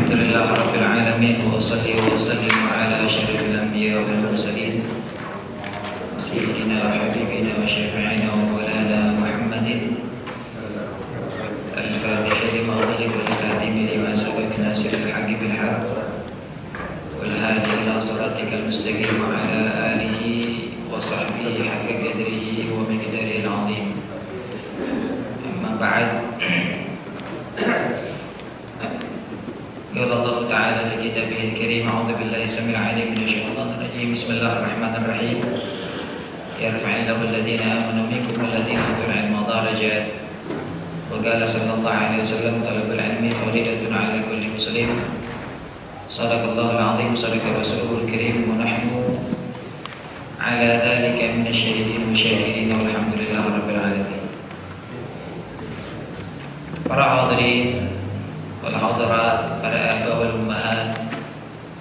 Alhamdulillah Rabbil Alamin. Wa salli wa sallim ala asyrafil anbiya wal mursalin Sayyidina wa habibina wa syafi'ina wa maulana Muhammadin Al-Fatih lima ughliq wal khatim lima sabaq nasiril haqqi bil haqq wal hadi ila siratikal mustaqim wa ala alihi wa sahbihi haqqa qadrihi wa miqdarihi al-'azim. Amma ba'd. قال الله تعالى في كتابه الكريم أعوذ بالله السميع العليم من الشيطان الرجيم بسم الله الرحمن الرحيم يرفع الله الذين آمنوا منكم والذين أوتوا العلم درجات وقال صلى الله عليه وسلم طلب العلم فريضة على كل مسلم صدق الله العظيم صدق رسوله الكريم ونحن على ذلك من الشاهدين والشاكرين والحمد لله رب العالمين. Para hadirin wal hadirat, para aba wal ummahat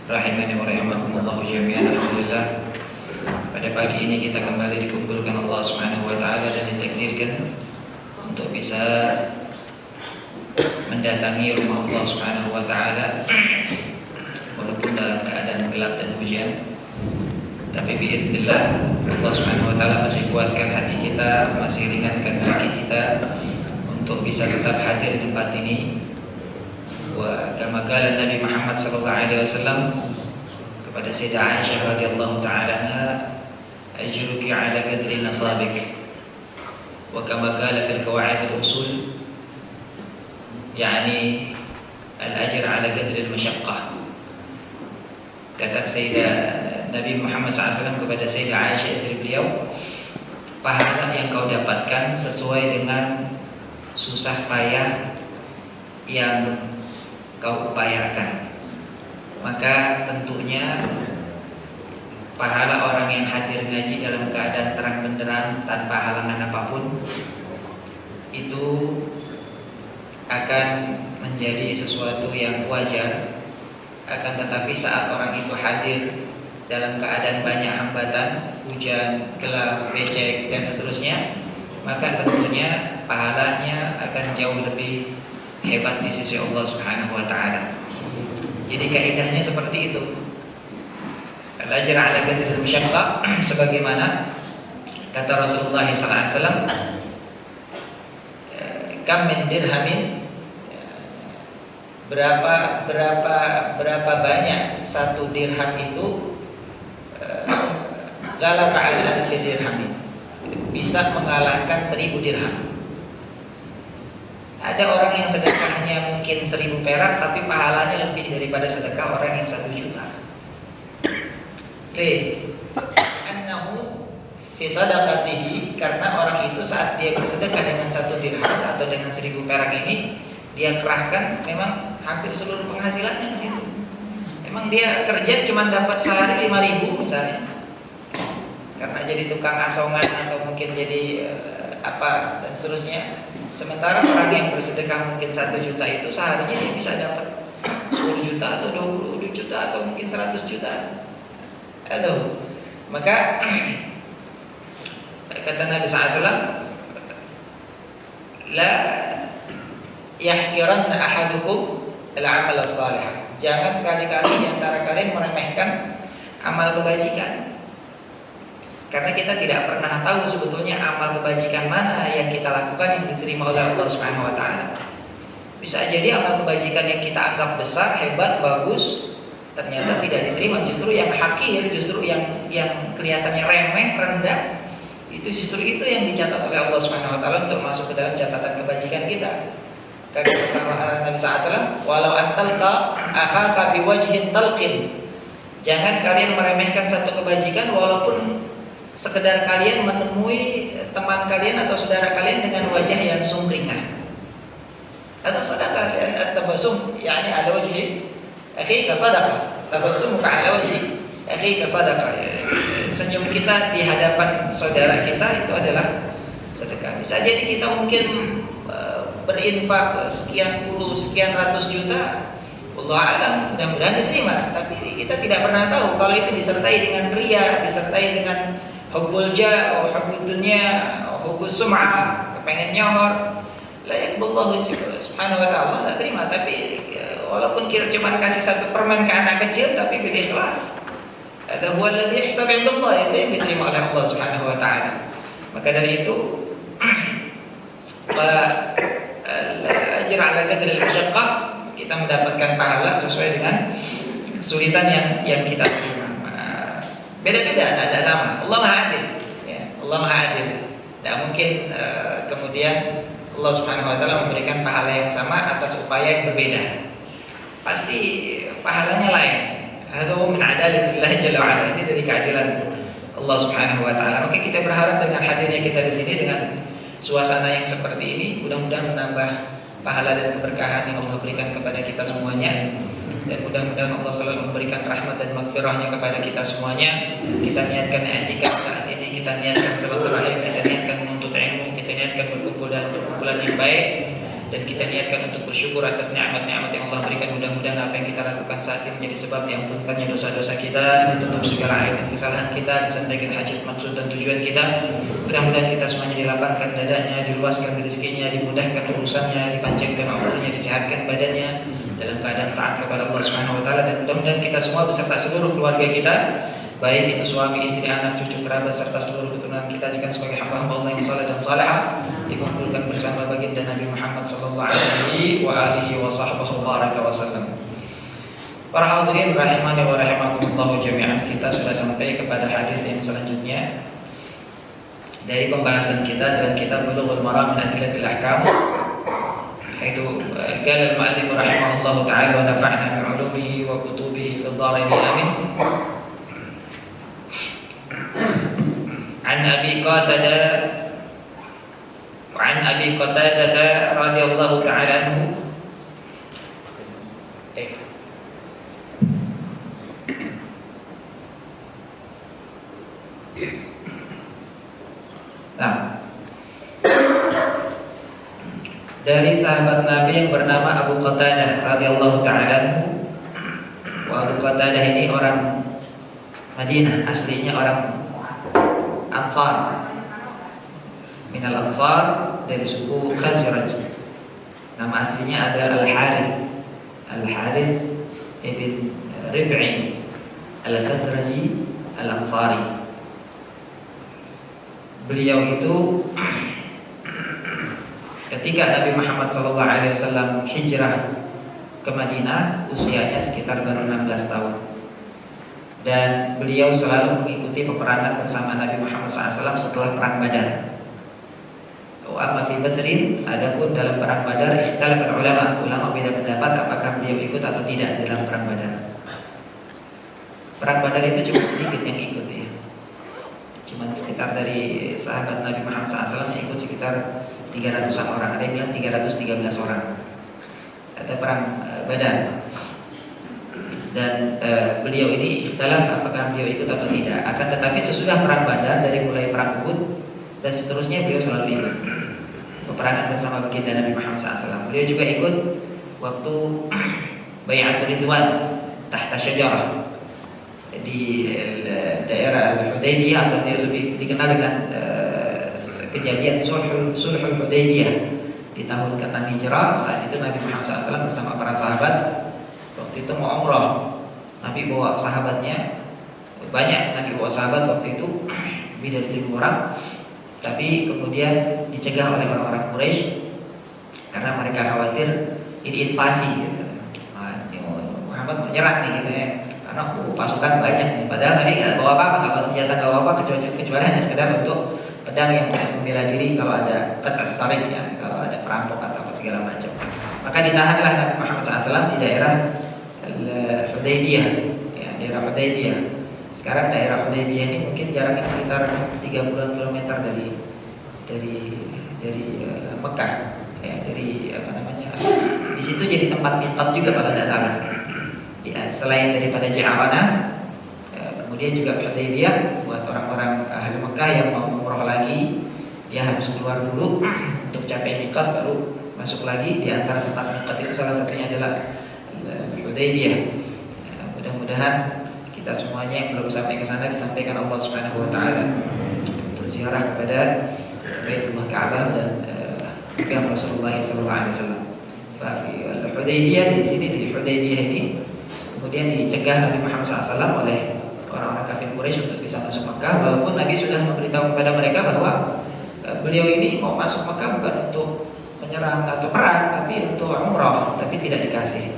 rahimani wa rahimakumullah jami'an. Alhamdulillah, pada pagi ini kita kembali dikumpulkan Allah Subhanahu wa taala dan ditakdirkan untuk bisa mendatangi rumah Allah Subhanahu wa taala walaupun dalam keadaan gelap dan hujan. Tapi biidznillah Allah Subhanahu wa taala masih kuatkan hati kita, masih ringankan kaki kita untuk bisa tetap hadir di tempat ini. Wa kama qala Nabi Muhammad sallallahu alaihi wasallam kepada Sayyidah Aisyah radhiyallahu taala anha, ajruki ala qadri nasabik. Wa kama qala fil qawaid al-usul, yani al-ajr ala qadri al-masyaqqah. Kata Sayyidah Nabi Muhammad SAW kepada Sayyidah Aisyah istri beliau, pahala yang kau dapatkan sesuai dengan susah payah yang kau upayakan. Maka tentunya pahala orang yang hadir ngaji dalam keadaan terang benderang tanpa halangan apapun itu akan menjadi sesuatu yang wajar. Akan tetapi saat orang itu hadir dalam keadaan banyak hambatan, hujan, gelap, becek dan seterusnya, maka tentunya pahalanya akan jauh lebih hebat di sisi Allah Subhanahu wa taala. Jadi kaidahnya seperti itu. Al-ajr 'ala qadri al-masyaqqah, sebagaimana kata Rasulullah sallallahu alaihi wasallam, kam min dirhamin, berapa banyak satu dirham itu, ghalaba 'ala alfi dirhamin, bisa mengalahkan 1000 dirham. Ada orang yang sedekahnya mungkin 1000 perak, tapi pahalanya lebih daripada sedekah orang yang 1 juta. Annahu fi sadaqatihi, karena orang itu saat dia bersedekah dengan 1 dirham atau dengan 1000 perak ini, dia kerahkan memang hampir seluruh penghasilannya ke situ. Memang dia kerja cuma dapat sehari 5.000 misalnya, karena jadi tukang asongan atau mungkin jadi apa dan seterusnya. Sementara orang yang bersedekah mungkin 1 juta itu seharinya dia bisa dapat 10 juta atau 20 juta atau mungkin 100 juta. Aduh. Maka kata Nabi SAW, la yahkiranna ahadukum al-amal as-salih. Jangan sekali-kali di antara kalian meremehkan amal kebajikan. Karena kita tidak pernah tahu sebetulnya amal kebajikan mana yang kita lakukan yang diterima oleh Allah Subhanahu wa taala. Bisa jadi amal kebajikan yang kita anggap besar, hebat, bagus, ternyata tidak diterima. Justru yang hakir, justru yang kelihatannya remeh, rendah, itu justru itu yang dicatat oleh Allah Subhanahu wa taala untuk masuk ke dalam catatan kebajikan kita. Kata Nabi SAW, walau antalqa akhaka biwajhin talqin. Jangan kalian meremehkan satu kebajikan walaupun sekedar kalian menemui teman kalian atau saudara kalian dengan wajah yang sumringah. Atau sadaqah at-tabassum, yani ala wajhi akhika sadaqah. Tabassum ala wajhi akhika sadaqah. Senyum kita di hadapan saudara kita itu adalah sedekah. Bisa jadi kita mungkin berinfak sekian puluh, sekian ratus juta, Allah alam, mudah-mudahan diterima. Tapi kita tidak pernah tahu kalau itu disertai dengan riya, disertai dengan hubbul jah, hubbud dunya, hubbus sum'ah, kepengen nyohor, la yaqballahu subhanahu wa ta'ala tak terima. Tapi walaupun kita cuma kasih satu permen ke anak kecil tapi berikhlas, ada huwa alladhi ihsab 'inda Allah, itu yang diterima oleh Allah subhanahu wa ta'ala. Maka dari itu ajr ala qadri al-masyaqqah, kita mendapatkan pahala sesuai dengan kesulitan yang kita terima. Beda-beda, tidak sama. Allah Maha Adil, ya. Allah Maha Adil. Tidak mungkin kemudian Allah Subhanahu Wa Taala memberikan pahala yang sama atas upaya yang berbeda. Pasti pahalanya lain. Hadu min adalatillah jalla wa ala. Ini dari keadilan Allah Subhanahu Wa Taala. Oke, kita berharap dengan hadirnya kita di sini dengan suasana yang seperti ini, mudah-mudahan menambah pahala dan keberkahan yang Allah berikan kepada kita semuanya. Dan mudah-mudahan Allah selalu memberikan rahmat dan maghfirahnya kepada kita semuanya. Kita niatkan i'tikaf saat ini, kita niatkan silaturahim, kita niatkan menuntut ilmu, kita niatkan berkumpul dan berkumpulan yang baik, dan kita niatkan untuk bersyukur atas nikmat-nikmat yang Allah berikan. Mudah-mudahan apa yang kita lakukan saat ini menjadi sebab diampunkannya dosa-dosa kita, ditutup segala aib dan kesalahan kita, disampaikan hajat maksud dan tujuan kita. Mudah-mudahan kita semuanya dilapangkan dadanya, diluaskan rezekinya, dimudahkan urusannya, dipanjangkan umurnya, disehatkan badannya dalam keadaan taat kepada Allah Subhanahu wa taala. Dan mudah-mudahan kita semua beserta seluruh keluarga kita, baik itu suami, istri, anak, cucu, kerabat serta seluruh keturunan kita jika sebagai hamba Allah yang saleh dan salehah dikumpulkan bersama baginda Nabi Muhammad sallallahu alaihi wa alihi wa sahbihi baraka wasallam. Para hadirin rahimani wa rahimakumullah jami'an, kita sudah sampai kepada hadis yang selanjutnya dari pembahasan kita dalam kitab Bulughul Maram min Adillatil Ahkam. Itu qala al-mu'allif rahimahullahu ta'ala wa nafa'na bi'ulumihi wa kutubihi fid dharain amin. An Abi Qatadah radhiyallahu ta'ala anhu. Nah, dari sahabat Nabi yang bernama Abu Qatadah radhiyallahu ta'ala anhu. Abu Qatadah ini orang Madinah, aslinya orang Ansar, minal Ansar, dari suku Khazraj. Nama aslinya ada Al-Harith ibn Rib'i Al-Khazraji Al-Ansari. Beliau itu ketika Nabi Muhammad SAW hijrah ke Madinah, usianya sekitar baru 16 tahun. Dan beliau selalu mengikuti peperangan bersama Nabi Muhammad SAW setelah perang Badar. Amma fi Badrin, adapun dalam perang Badar, ikhtilaf ulama beda pendapat apakah beliau ikut atau tidak dalam perang Badar. Perang Badar itu cuma sedikit yang ikut, ya. Cuma sekitar dari sahabat Nabi Muhammad SAW yang ikut sekitar 300-an orang, ada yang bilang 313 orang. Ada perang Badar. Dan beliau ini ikhtilaf apakah beliau ikut atau tidak. Akan tetapi sesudah perang Badar, dari mulai perang Uhud dan seterusnya, beliau selalu ikut peperangan bersama baginda Nabi Muhammad SAW. Beliau juga ikut waktu Bai'atul Ridwan tahta syajarah di daerah Al-Hudaybiyah, atau lebih dikenal dengan kejadian Sulhul Hudaybiyah di tahun ke-6 Hijrah. Saat itu Nabi Muhammad SAW bersama para sahabat waktu itu mau umrah. Nabi bawa sahabatnya banyak, Nabi bawa sahabat waktu itu lebih dari 1.000 orang. Tapi kemudian dicegah oleh orang-orang Quraisy karena mereka khawatir ini invasi, gitu. Muhammad menyerang nih, gitu ya, karena pasukan banyak nih. Padahal Nabi nggak bawa apa-apa, nggak bawa senjata, nggak bawa apa, kecuali hanya sekedar untuk pedang yang membela diri kalau ada tarik, ya, kalau ada perampok atau segala macam. Maka ditahanlah Nabi Muhammad SAW di daerah Hudaybiyah, ya, daerah Hudaybiyah. Sekarang daerah Hudaybiyah ini mungkin jaraknya sekitar 30 km dari Mekah, ya, dari apa namanya, di situ jadi tempat miqat juga kalau tidak salah. Selain daripada Ji'aranah, kemudian juga Hudaybiyah buat orang-orang ahli Mekah yang mau umroh lagi, dia harus keluar dulu untuk capai miqat baru masuk lagi. Di antara tempat miqat itu salah satunya adalah Hudaybiyah. Mudah-mudahan kita semuanya yang belum sampai ke sana disampaikan Allah Subhanahu wa taala untuk ziarah kepada Baitullah Ka'bah dan pihak Rasulullah SAW. Hudaybiyah di sini, di Hudaybiyah ini kemudian dicegah Nabi Muhammad SAW oleh orang-orang kafir Quraisy untuk bisa masuk Mekah, walaupun Nabi sudah memberitahu kepada mereka bahwa beliau ini mau masuk Mekah bukan untuk menyerang atau perang, tapi untuk umrah, tapi tidak dikasih.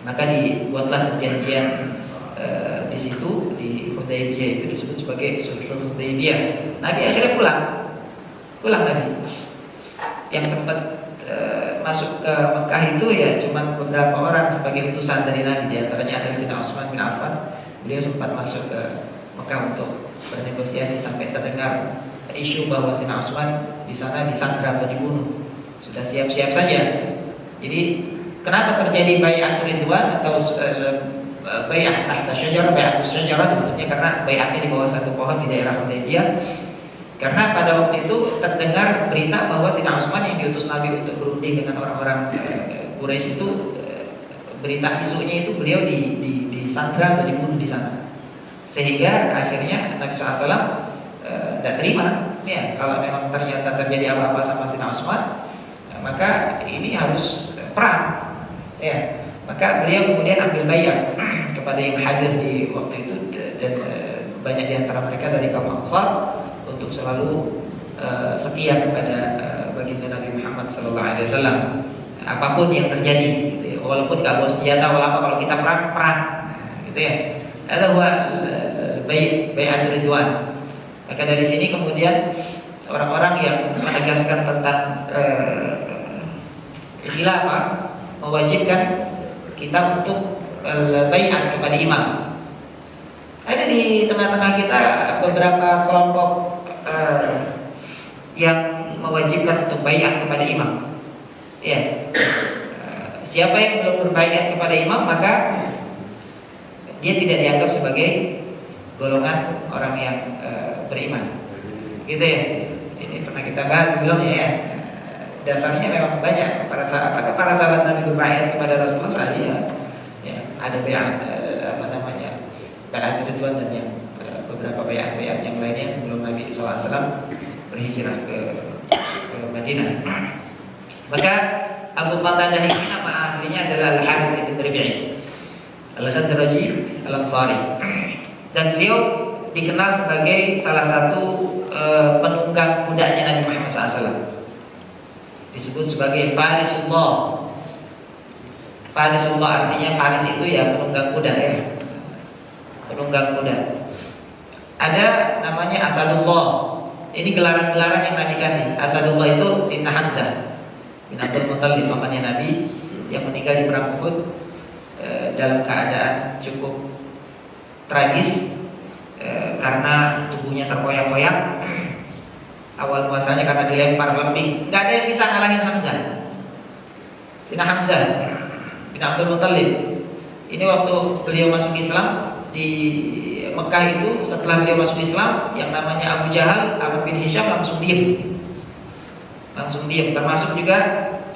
Maka dibuatlah perjanjian di situ, di Hudaybiyah itu disebut sebagai Sulhul Hudaybiyah. Nabi akhirnya pulang Nabi. Yang sempat masuk ke Mekah itu ya cuma beberapa orang sebagai utusan dari Nabi, di antaranya ada Sayyidina Utsman bin Affan. Beliau sempat masuk ke Mekah untuk bernegosiasi sampai terdengar isu bahwa Sayyidina Utsman di sana disandra atau dibunuh. Sudah siap-siap saja. Jadi kenapa terjadi bai'atul ridwan atau bai'ah tahta syajarah, bai'atus syajarah disebutnya karena bai'atnya di bawah satu pohon di daerah Hudaybiyah. Karena pada waktu itu terdengar berita bahwa Sayyidina Utsman yang diutus Nabi untuk berunding dengan orang-orang Quraisy itu, berita isunya itu beliau disandra atau dibunuh di sana. Sehingga akhirnya Nabi SAW tidak terima ya, kalau memang ternyata terjadi apa-apa sama Sayyidina Utsman, maka ini harus perang ya. Maka beliau kemudian ambil bayat kepada yang hadir di waktu itu, dan banyak di antara mereka dari kaum Ansar, untuk selalu setia kepada baginda Nabi Muhammad SAW apapun yang terjadi gitu ya. Walaupun gak bawa senjata, walaupun kalau kita perang gitu ya. Ada bai'atul ridwan. Maka dari sini kemudian orang-orang yang menegaskan tentang khilafah mewajibkan kita untuk bai'at kepada imam. Ada di tengah-tengah kita beberapa kelompok yang mewajibkan untuk bai'at kepada imam. Ya, siapa yang belum berbai'at kepada imam maka dia tidak dianggap sebagai golongan orang yang beriman. Gitu ya. Ini pernah kita bahas sebelumnya ya. Dasarnya memang banyak para sahabat Nabi berbai'at kepada Rasulullah SAW. Ya, ada bai'at bai'at ridwan dan yang beberapa bai'at yang lainnya sebelum Nabi SAW berhijrah ke Madinah. Maka Abu Qatadah ini nama aslinya adalah Al-Harith bin Rabi'i Al-Khazraji Al-Ansari, dan beliau dikenal sebagai salah satu penunggang kudanya Nabi Muhammad SAW. Disebut sebagai Farisullah. Farisullah artinya Faris itu ya penunggang kuda ya. Penunggang kuda. Ada namanya Asadullah. Ini gelaran-gelaran yang Nabi kasih. Asadullah itu Sayyidina Hamzah bin Abdul Muttalib, pamannya Nabi yang meninggal di perang Uhud dalam keadaan cukup tragis karena tubuhnya terkoyak-koyak. Awal muasalnya karena dilempar lembing. Gak ada yang bisa ngalahin Hamzah. Sayyidina Hamzah bin Abdul Muttalib. Ini waktu beliau masuk Islam di Mekah itu, setelah beliau masuk Islam, yang namanya Abu Jahal, Amr bin Hisham langsung diam. Termasuk juga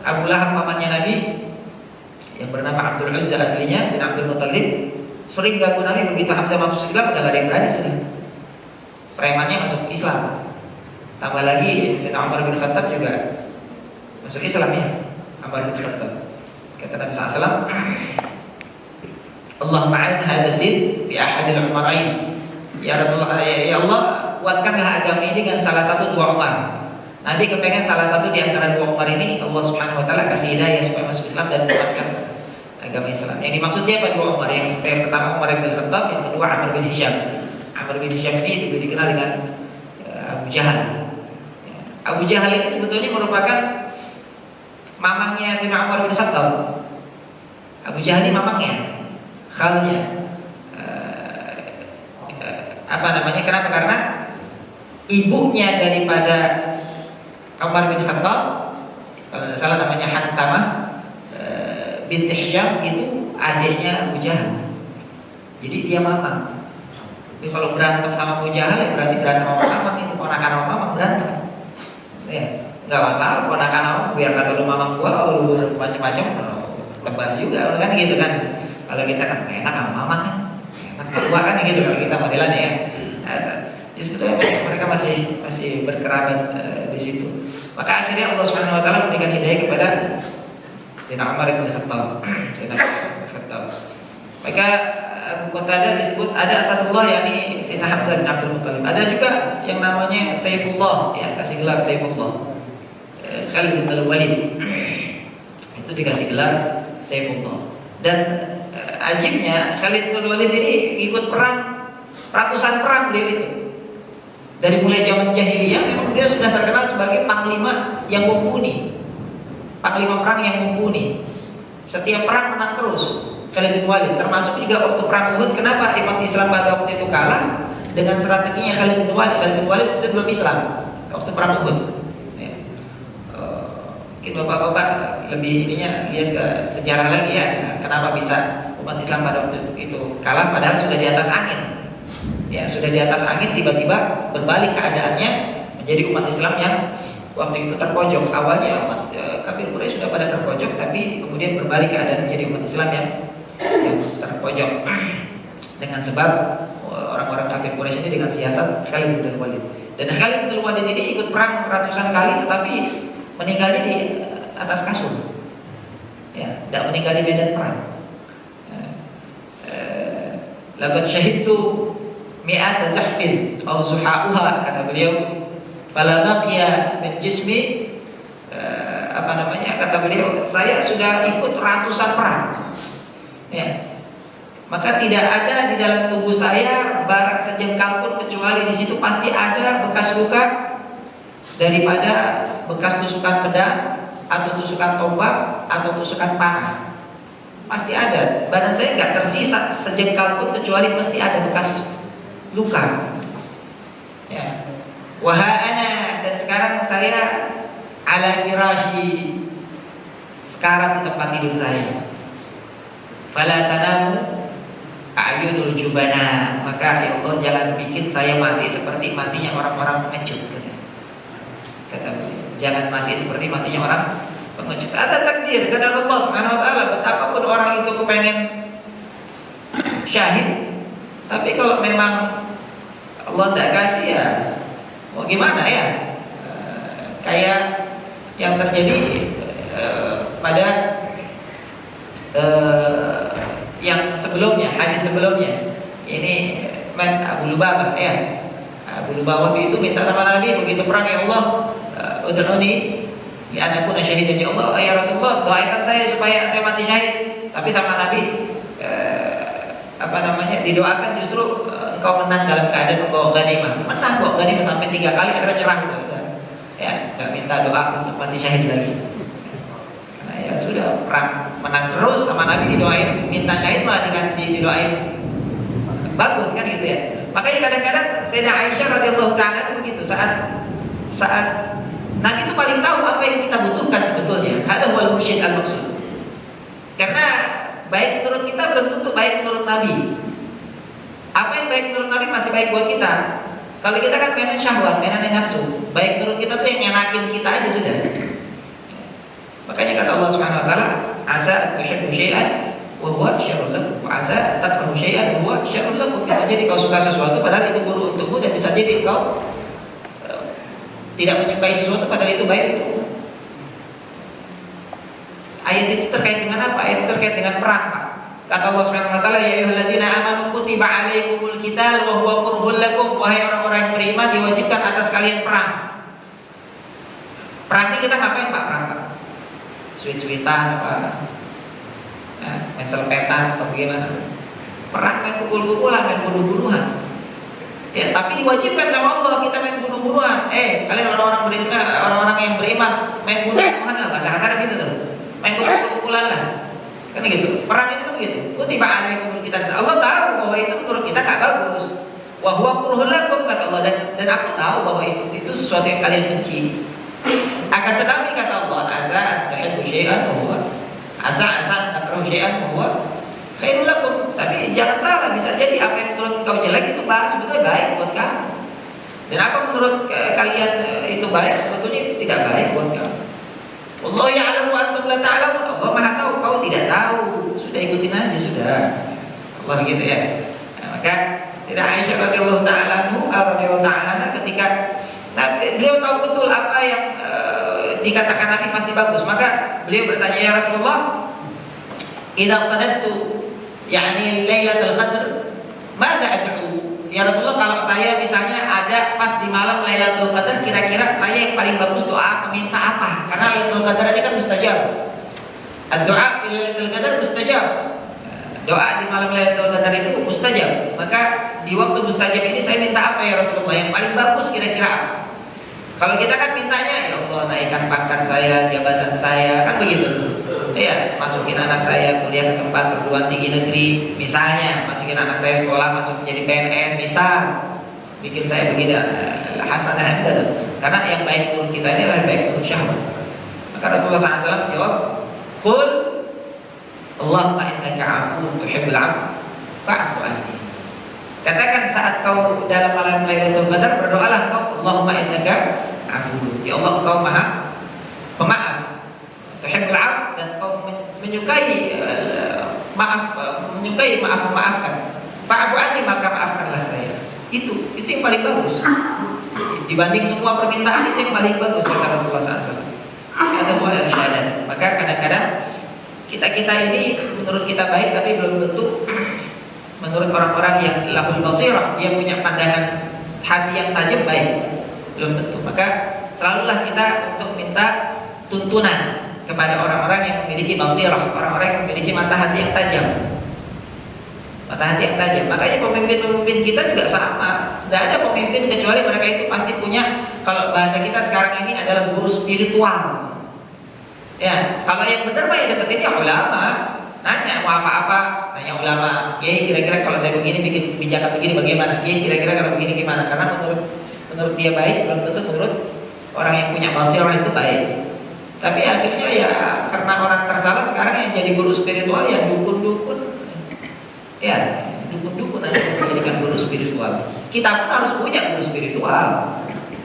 Abu Lahab pamannya Nabi yang bernama Abdul Uzza aslinya bin Abdul Muttalib, sering ganggu Nabi. Begitu Hamzah masuk Islam udah gak ada yang berani sudah. Premannya masuk Islam. Tambah lagi Sayyidina Umar bin Khattab juga masuk Islam ya. Umar bin Khattab. Kata Nabi SAW, Allahumma a'in hadzal din bi ahadil umarain. Ya Rasulullah, ya Allah, kuatkanlah agama ini dengan salah satu dua Umar. Nabi kepengen salah satu di antara dua Umar ini Allah Subhanahu wa taala kasih hidayah supaya masuk Islam dan kuatkan agama Islam. Yang dimaksud siapa dua Umar? Yang pertama Umar bin Khattab, yang kedua Amr bin Hisham. Amr bin Hisham ini juga dikenal dengan Abu Jahal. Abu Jahal ini sebetulnya merupakan mamangnya Sayyidina Umar bin Khattab. Abu Jahal ini mamangnya, khalnya. Kenapa? Karena ibunya daripada Umar bin Khattab, kalau tidak salah namanya Hantamah binti Hisham, itu adiknya Abu Jahal. Jadi dia mamang. Jadi kalau berantem sama Abu Jahal ya berarti berantem sama mamang, itu ponakan sama mamang berantem. Ya, nggak masalah ponakan sama, biar kata lu mamang gua, lu macam-macam, tebas juga kan gitu kan. Kalau kita kan enak sama mamang kan, enak berdua kan gitu kalau kita modelannya ya. Jadi sebetulnya mereka masih berkerabat di situ. Maka akhirnya Allah Subhanahu wa taala memberikan hidayah kepada Sayyidina Umar bin Khattab. Maka Abu Qatadah disebut ada Asadullah, yakni Sayyidina Hamzah bin Abdul Muttalib. Ada juga yang namanya Saifullah, ya, kasih gelar Saifullah. Khalid bin Walid itu dikasih gelar Saifullah. Dan ajibnya Khalid bin Walid ini ikut perang, ratusan perang beliau itu. Dari mulai zaman jahiliyah memang dia sudah terkenal sebagai panglima yang mumpuni, panglima perang yang mumpuni. Setiap perang menang terus Khalid bin Walid, termasuk juga waktu perang Uhud. Kenapa umat Islam pada waktu itu kalah? Dengan strateginya Khalid bin Walid. Khalid bin Walid itu belum Islam waktu perang Uhud. Ya. Mungkin bapak-bapak lebih ininya lihat ke sejarah lagi ya, kenapa bisa umat Islam pada waktu itu kalah padahal sudah di atas angin. Ya, sudah di atas angin, tiba-tiba berbalik keadaannya menjadi umat Islam yang waktu itu terpojok. Awalnya umat kafir Quraisy sudah pada terpojok, tapi kemudian berbalik keadaan menjadi umat Islam yang terpojok dengan sebab orang-orang kafir Quraisy ini dengan siasat Khalid bin Walid. Dan Khalid bin Walid ini ikut perang ratusan kali, tetapi meninggalnya di atas kasur. Ya, tidak meninggal di medan perang. Laqad syahidtu mi'at zahfin atau zuha'uha, kata beliau, fala baqiya min jismi, kata beliau, saya sudah ikut ratusan perang, ya, maka tidak ada di dalam tubuh saya barang sejengkal pun kecuali di situ pasti ada bekas luka daripada bekas tusukan pedang atau tusukan tombak atau tusukan panah. Pasti ada, badan saya nggak tersisa sejengkal pun kecuali mesti ada bekas luka. Ya. Wahana, dan sekarang saya ala firashi, sekarat di tempat tidur saya. Fala tanamu a'yunul jubana, maka ya Allah jangan bikin saya mati seperti matinya orang-orang pengecut. Kata beliau, jangan mati seperti matinya orang pengecut. Ada takdir dari Allah Subhanahu wa taala, betapapun orang itu kepengen syahid, tapi kalau memang Allah tidak kasih ya mau gimana ya. Kayak yang terjadi pada yang sebelumnya, hadis sebelumnya ini Abu Lubabah ya. Abu Lubabah itu minta sama Nabi begitu perang, ya Allah, ud'uni li an akuna syahidan, ya Allah, ya Rasulullah, doakan saya supaya saya mati syahid. Tapi sama Nabi didoakan justru engkau menang dalam keadaan membawa ghanimah. Menang bawa ghanimah sampai 3 kali, akhirnya nyerah udah. Ya, nggak minta doa untuk mati syahid lagi. Nah ya sudah, perang menang terus sama Nabi didoain, minta syahid malah didoain. Bagus kan gitu ya. Makanya kadang-kadang Sayyidah Aisyah radhiyallahu taala itu begitu, saat Nabi itu paling tahu apa yang kita butuhkan sebetulnya. Hada wal mursyid al maksud. Karena baik menurut kita belum tentu baik menurut Nabi. Apa yang baik menurut Nabi masih baik buat kita. Kalau kita kan mainan syahwat, mainan nafsu. Baik menurut kita tuh yang nyenakin kita aja sudah. Makanya kata Allah Subhanahu wa taala, asa tuhibbu syai'an wa huwa syarrun lakum, wa asa takrahu syai'an wa huwa syarrun lakum. Bisa jadi kau suka sesuatu padahal itu buruk untukmu, dan bisa jadi kau tidak menyukai sesuatu padahal itu baik untukmu. Ayat itu terkait dengan apa? Ayat itu terkait dengan perang, Pak. Kata Allah Subhanahu wa taala, ya ayyuhalladzina amanu kutiba alaikumul qital wa huwa kurhul lakum. Wahai orang-orang yang beriman, diwajibkan atas kalian perang. Perang ini kita ngapain, Pak? Perang, Pak? Suit-suitan apa? Nah, main selepetan atau bagaimana? Perang main pukul-pukulan, main bunuh-bunuhan. Ya, tapi diwajibkan sama Allah kita main bunuh-bunuhan. Kalian orang-orang berislam, orang-orang yang beriman, main bunuh-bunuhan lah, bahasa kasar gitu tuh. Main pukul-pukulan lah. Kan gitu. Perang itu kan gitu. Kutiba alaikumul qital. Allah tahu bahwa itu menurut kita enggak bagus. Wa huwa kurhul lakum, kata Allah, dan aku tahu bahwa itu sesuatu yang kalian benci. Akan tetapi kata Allah, asa tuhibbu syai'an wa huwa asa takrahu syai'an wa huwa khairul lakum. Tapi jangan salah, bisa jadi apa yang menurut kau jelek itu sebetulnya baik buat kamu. Dan apa menurut kalian itu baik, sebetulnya itu tidak baik buat kamu. Allah ya'lamu wa antum la ta'lamun. Allah Maha tahu, kau tidak tahu. Sudah ikutin aja sudah. Allah gitu ya. Nah, maka Sayyidah Aisyah radhiyallahu ta'ala ketika beliau tahu betul apa yang dikatakan Nabi pasti bagus. Maka beliau bertanya, ya Rasulullah, idza sadadtu yani Lailatul Qadar, mada ad'u? Ya Rasulullah, kalau saya misalnya ada pas di malam Lailatul Qadar, kira-kira saya yang paling bagus doa meminta apa? Karena Lailatul Qadar ini kan mustajab. Doa di Lailatul Qadar mustajab. Doa di malam Lailatul Qadar itu mustajab. Maka di waktu mustajab ini saya minta apa ya Rasulullah? Yang paling bagus kira-kira apa? Kalau kita kan mintanya, ya Allah naikkan pangkat saya, jabatan saya, kan begitu. Iya, masukin anak saya kuliah ke tempat perguruan tinggi negeri, misalnya, masukin anak saya sekolah, masuk menjadi PNS, misal, bikin saya begini, hasanah anda. Karena yang baik menurut kita ini adalah baik menurut syahwat. Maka Rasulullah SAW jawab, Qul Allahumma innaka afuwwun tuhibbul afwa fa'fu anni. Katakan saat kau dalam malam Lailatul Qadar, berdoalah kau, Allahumma innaka afuwwun. Ya Allah, engkau maha pemaaf, tuhibbul afwa, dan kau menyukai memaafkan. Fa'fu anni, maka maafkanlah saya. Itu yang paling bagus. Dibanding semua permintaan, itu yang paling bagus kata Rasulullah SAW. Ada buah irsyadan. Maka kadang-kadang kita ini menurut kita baik, tapi belum tentu menurut orang-orang yang lahul basirah, yang punya pandangan hati yang tajam, baik, belum tentu. Maka selalulah kita untuk minta tuntunan kepada orang-orang yang memiliki basirah, orang-orang yang memiliki mata hati yang tajam. Mata hati yang tajam. Makanya pemimpin-pemimpin kita juga sama. Tidak ada pemimpin kecuali mereka itu pasti punya, kalau bahasa kita sekarang ini adalah guru spiritual. Ya, kalau yang benar mah ya deketin ya ulama. Nanya mau apa-apa, tanya ulama. Kiai kira-kira kalau saya begini bikin kebijakan begini bagaimana? Kiai kira-kira kalau begini gimana? Karena menurut dia baik, belum tentu menurut orang yang punya basirah itu baik. Tapi akhirnya ya karena orang tersalah sekarang yang jadi guru spiritual ya dukun-dukun. Ya, dukun-dukun aja menjadikan guru spiritual. Kita pun harus punya guru spiritual.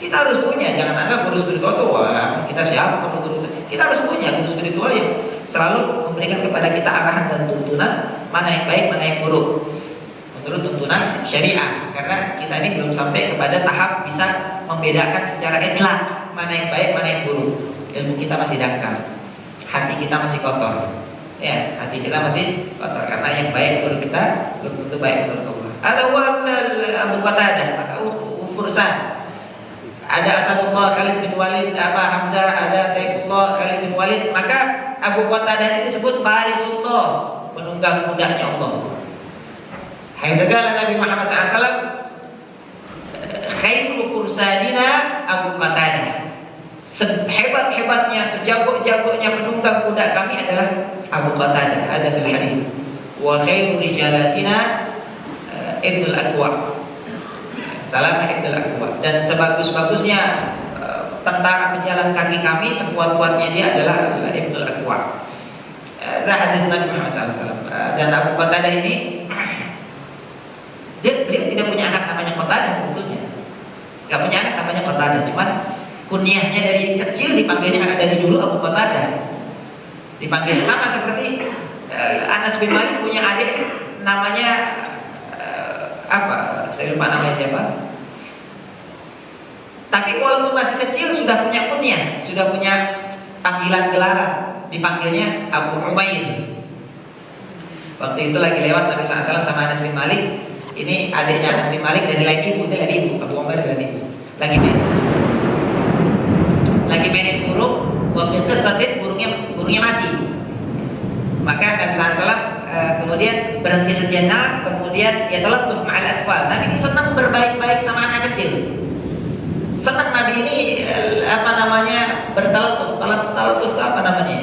Kita harus punya, jangan anggap guru spiritual itu wah kita siapa kamu guru. Kita harus punya guru spiritual yang selalu memberikan kepada kita arahan dan tuntunan mana yang baik, mana yang buruk menurut tuntunan syariah. Karena kita ini belum sampai kepada tahap bisa membedakan secara itlak mana yang baik, mana yang buruk. Ilmu kita masih dangkal, hati kita masih kotor. Ya, hati kita masih kotor karena yang baik menurut kita belum tentu baik menurut Allah. Ada Abu Qatadah, maka Fursan. Ada Asadullah Khalid bin Walid, Hamzah, ada Saifullah Khalid bin Walid. Maka Abu Qatadah ini disebut Farisullah, penunggang kudanya Allah. Haidagala Nabi Muhammad SAW, khairu fursadina Abu Qatadah. Sehebat-hebatnya, sejago-jagonya penunggang kuda kami adalah Abu Qatadah. Ada fil hadis. Wa khairu rijalatina Ibnul Aqwa. Salam Ibnul Aqwa. Dan sebagus-bagusnya tentara pejalan kaki kami, sekuat-kuatnya dia adalah Ibnul Aqwa. Ada hadis Nabi Muhammad SAW. Dan Abu Qatadah ini beliau tidak punya anak namanya Qatadah sebetulnya. Gak punya anak namanya Qatadah, cuman kunyahnya dari kecil dipanggilnya dari dulu Abu Qatadah. Dipanggil sama seperti Anas bin Malik punya adik namanya apa? Saya lupa namanya siapa. Tapi walaupun masih kecil sudah punya kunyah, sudah punya panggilan gelaran, dipanggilnya Abu Umair. Waktu itu lagi lewat Nabi SAW sama Anas bin Malik. Ini adiknya Anas bin Malik dari lain ibu, Abu Umair dari ibu. Lagi mainin burung, waktu itu satit burungnya mati. Maka Nabi SAW kemudian berhenti sejenak, kemudian ya talattuf ma'al atfal. Nabi ini senang berbaik-baik sama anak kecil. Senang Nabi ini bertalattuf. Talattuf itu apa namanya?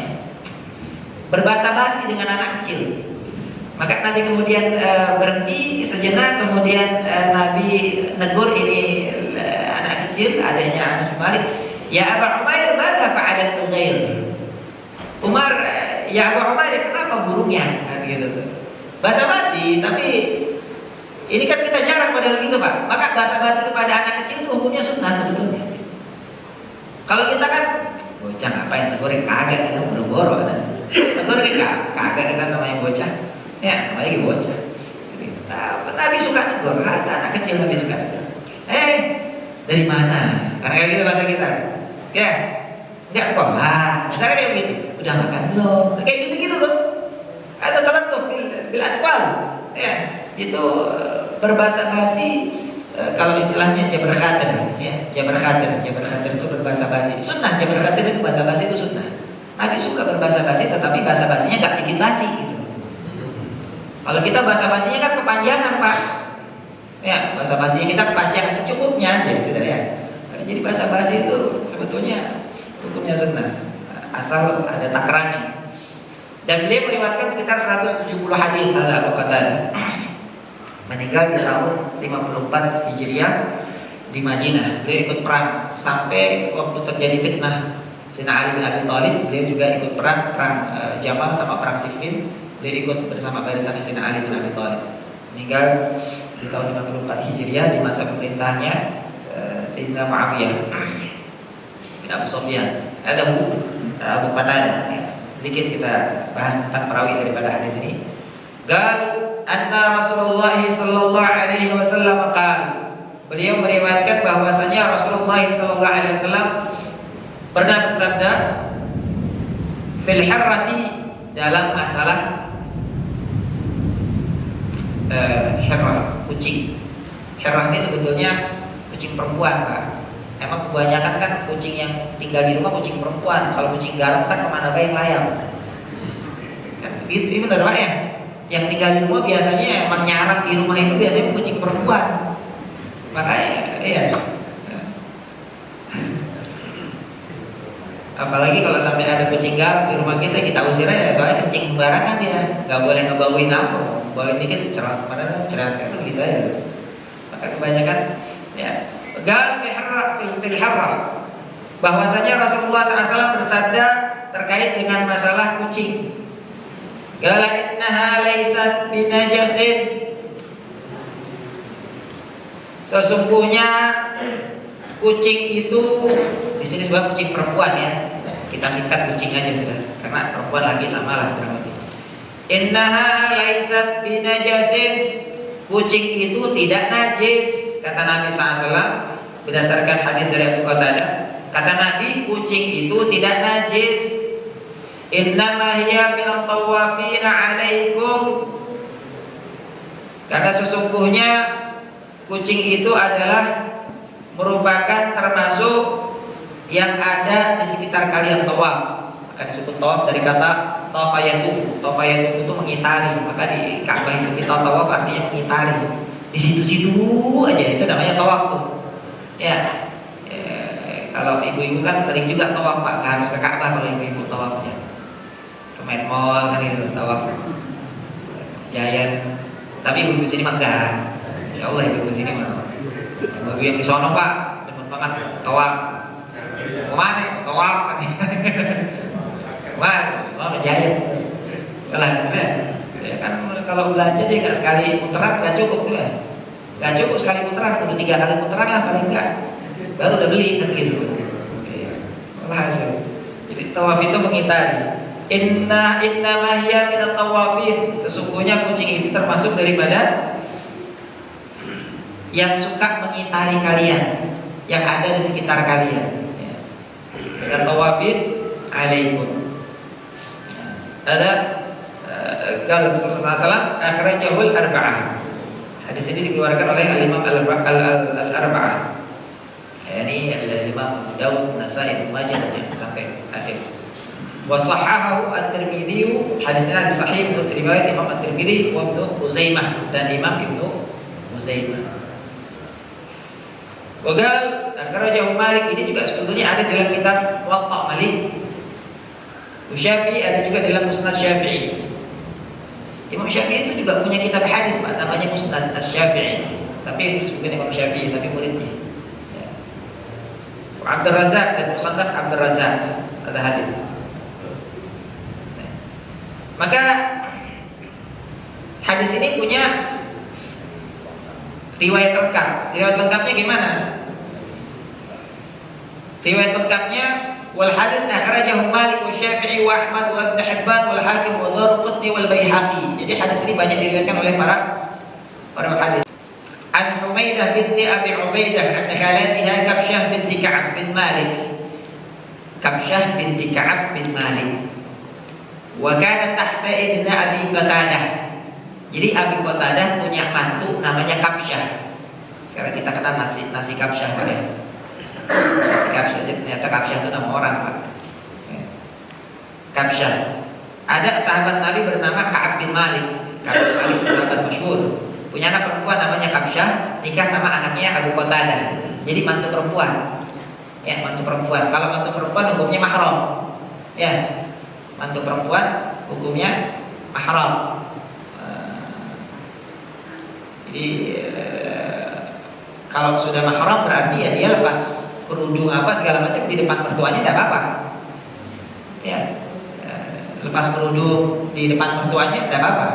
Berbahasa-basi dengan anak kecil. Maka Nabi kemudian berhenti sejenak, kemudian Nabi negur ini anak kecil, adanya Anas bin Malik. Ya Abu Umair, mada fa'alat Ugair? Umar, ya Abu Umair, kenapa burungnya? Kan gitu tuh. Basa-basi, tapi ini kan kita jarang model gitu Pak. Maka basa-basi kepada anak kecil itu hukumnya sunnah sebetulnya. Kalau kita kan bocah ngapain tegur kagak, kita boro-boro ada. Tegur kagak, kita namanya bocah. Ya, namanya bocah. Nabi suka negur, ada anak kecil Nabi suka negur. Dari mana? Karena kita bahasa kita. Ya, nggak sekolah, misalnya kayak begitu, udah makan belum, kayak gitu-gitu loh. Atau kalau tuh bil atfal, ya itu berbahasa basi, kalau istilahnya jabar khatir, ya jabar khatir itu berbahasa basi. Sunnah jabar khatir itu bahasa basi itu sunnah. Nabi suka berbahasa basi, tetapi bahasa basinya nggak bikin basi gitu. Kalau kita bahasa basinya kan kepanjangan pak, ya bahasa basinya kita kepanjangan secukupnya sih, sudah ya. Jadi bahasa basi itu sebetulnya hukumnya sunnah, asal ada takarannya. Dan beliau meriwayatkan sekitar 170 hadis Abu Qatadah. Meninggal di tahun 54 Hijriah di Madinah. Beliau ikut perang sampai waktu terjadi fitnah Sayyidina Ali bin Abi Thalib. Beliau juga ikut perang Jamal sama perang Siffin. Beliau ikut bersama barisan Sayyidina Ali bin Abi Thalib. Meninggal di tahun 54 Hijriah di masa pemerintahnya Sayyidina Muawiyah bin Abu Sufyan. Ada Abu Qatadah. Sedikit kita bahas tentang perawi daripada hadis ini. Gal anna Rasulullah sallallahu alaihi wasallam qala. Beliau meriwayatkan bahwasanya Rasulullah sallallahu alaihi wasallam pernah bersabda fil harrati, dalam masalah hirrah, kucing. Hirrah ini sebetulnya kucing perempuan, Pak. Emang kebanyakan kan kucing yang tinggal di rumah kucing perempuan. Kalau kucing garong kan kemana baik layang. Kan itu benar Pak ya. Yang tinggal di rumah biasanya emang nyarak di rumah itu biasanya kucing perempuan. Makanya iya. Apalagi kalau sampai ada kucing garong di rumah kita usir aja, soalnya kencing sembarangan dia, nggak boleh ngebauin apa, bawain dikit cerah mana cerah kan gitu aja. Maka kebanyakan ya. Gal fil harrah, bahwasanya Rasulullah SAW bersabda terkait dengan masalah kucing. Qala innaha laysat binajasin, sesungguhnya kucing itu, di sini sebab kucing perempuan ya, kita singkat kucing aja sudah, karena perempuan lagi sama lah kurang lebih. Innaha laysat binajasin, kucing itu tidak najis, kata Nabi SAW berdasarkan hadis dari Abu Qatadah. Kata Nabi, kucing itu tidak najis. Innama hiya minat tawafina alaikum, karena sesungguhnya kucing itu adalah merupakan termasuk yang ada di sekitar kalian tawaf. Maka disebut tawaf dari kata tawafayatufu. Tawafayatufu itu mengitari. Maka di Ka'bah itu kita tawaf artinya mengitari. Di situ-situ aja itu namanya tawaf tuh. Ya, kalau ibu-ibu kan sering juga tawaf Pak, nggak harus ke Ka'bah kalau ibu-ibu tawafnya. Ke Met Mall kan itu tawaf. Giant. Tapi ibu-ibu sini mah enggak. Ya Allah, ibu-ibu sini mah. Ibu yang di sono Pak, demen banget tawaf. Kemana? Tawaf kan. Kemana? Sono Giant. Kalau ya kan kalau belanja dia nggak sekali putaran nggak cukup tuh ya. Nggak cukup sekali putaran, udah 3 kali putaran lah paling enggak. Baru udah beli kan gitu. Hasil. Jadi tawaf itu mengitari. Inna mahiyya minat tawafin, sesungguhnya kucing itu termasuk daripada yang suka mengitari kalian, yang ada di sekitar kalian. Minat tawafin alaikum. Ada kalau Rasulullah SAW akhrajahul arba'ah. Hadis ini dikeluarkan oleh Al-Imam Al-Arba'ah. Ini Al-Imam Abu Dawud, Nasai, Ibnu Majah dan sampai akhir. Wa sahahahu At-Tirmidzi, hadis ini sahih menurut riwayat Imam At-Tirmidzi wa Ibnu Khuzaimah dan Imam Ibnu Khuzaimah. Wa qala akhrajahu Malik, ini juga sebetulnya ada dalam kitab Muwatta Malik. Syafi'i ada juga dalam Musnad Syafi'i. Imam Syafi'i itu juga punya kitab hadis Pak, namanya Musnad Asy-Syafi'i. Tapi disebutkan Imam Syafi'i, tapi muridnya. Ya. Abdul Razak dan Musannaf Abdul Razak ada hadis. Maka hadis ini punya riwayat lengkap. Riwayat lengkapnya gimana? Riwayat lengkapnya wal hadits akhrajahu Malik wa Syafi'i wa Ahmad wa Ibnu Hibban wal Hakim wa Daruqutni wal Baihaqi. Jadi hadis ini banyak diriwayatkan oleh para hadis. An Humaidah binti Abi Ubaidah an khalatiha Kabsyah binti Ka'ab bin Malik Kabsyah binti Ka'ab bin Malik. Wa kanat tahta ibn Abi Qatadah. Jadi Abi Qatadah punya mantu namanya Kabsyah. Sekarang kita kenal nasi Kabsyah, Pak ya. Nasi Kabsyah, jadi ternyata Kabsyah itu nama orang, Pak. Kabsyah. Ada sahabat Nabi bernama Ka'ab bin Malik. Ka'ab bin Malik sahabat masyhur. Punya anak perempuan namanya Kabsyah, nikah sama anaknya Abu Qatadah. Jadi mantu perempuan. Ya, mantu perempuan. Kalau mantu perempuan hukumnya mahram. Ya. Mantu perempuan hukumnya mahram. Jadi kalau sudah mahram berarti ya dia lepas kerudung apa segala macam di depan mertuanya tidak apa-apa. Ya. Lepas kerudung di depan mertuanya tidak apa-apa.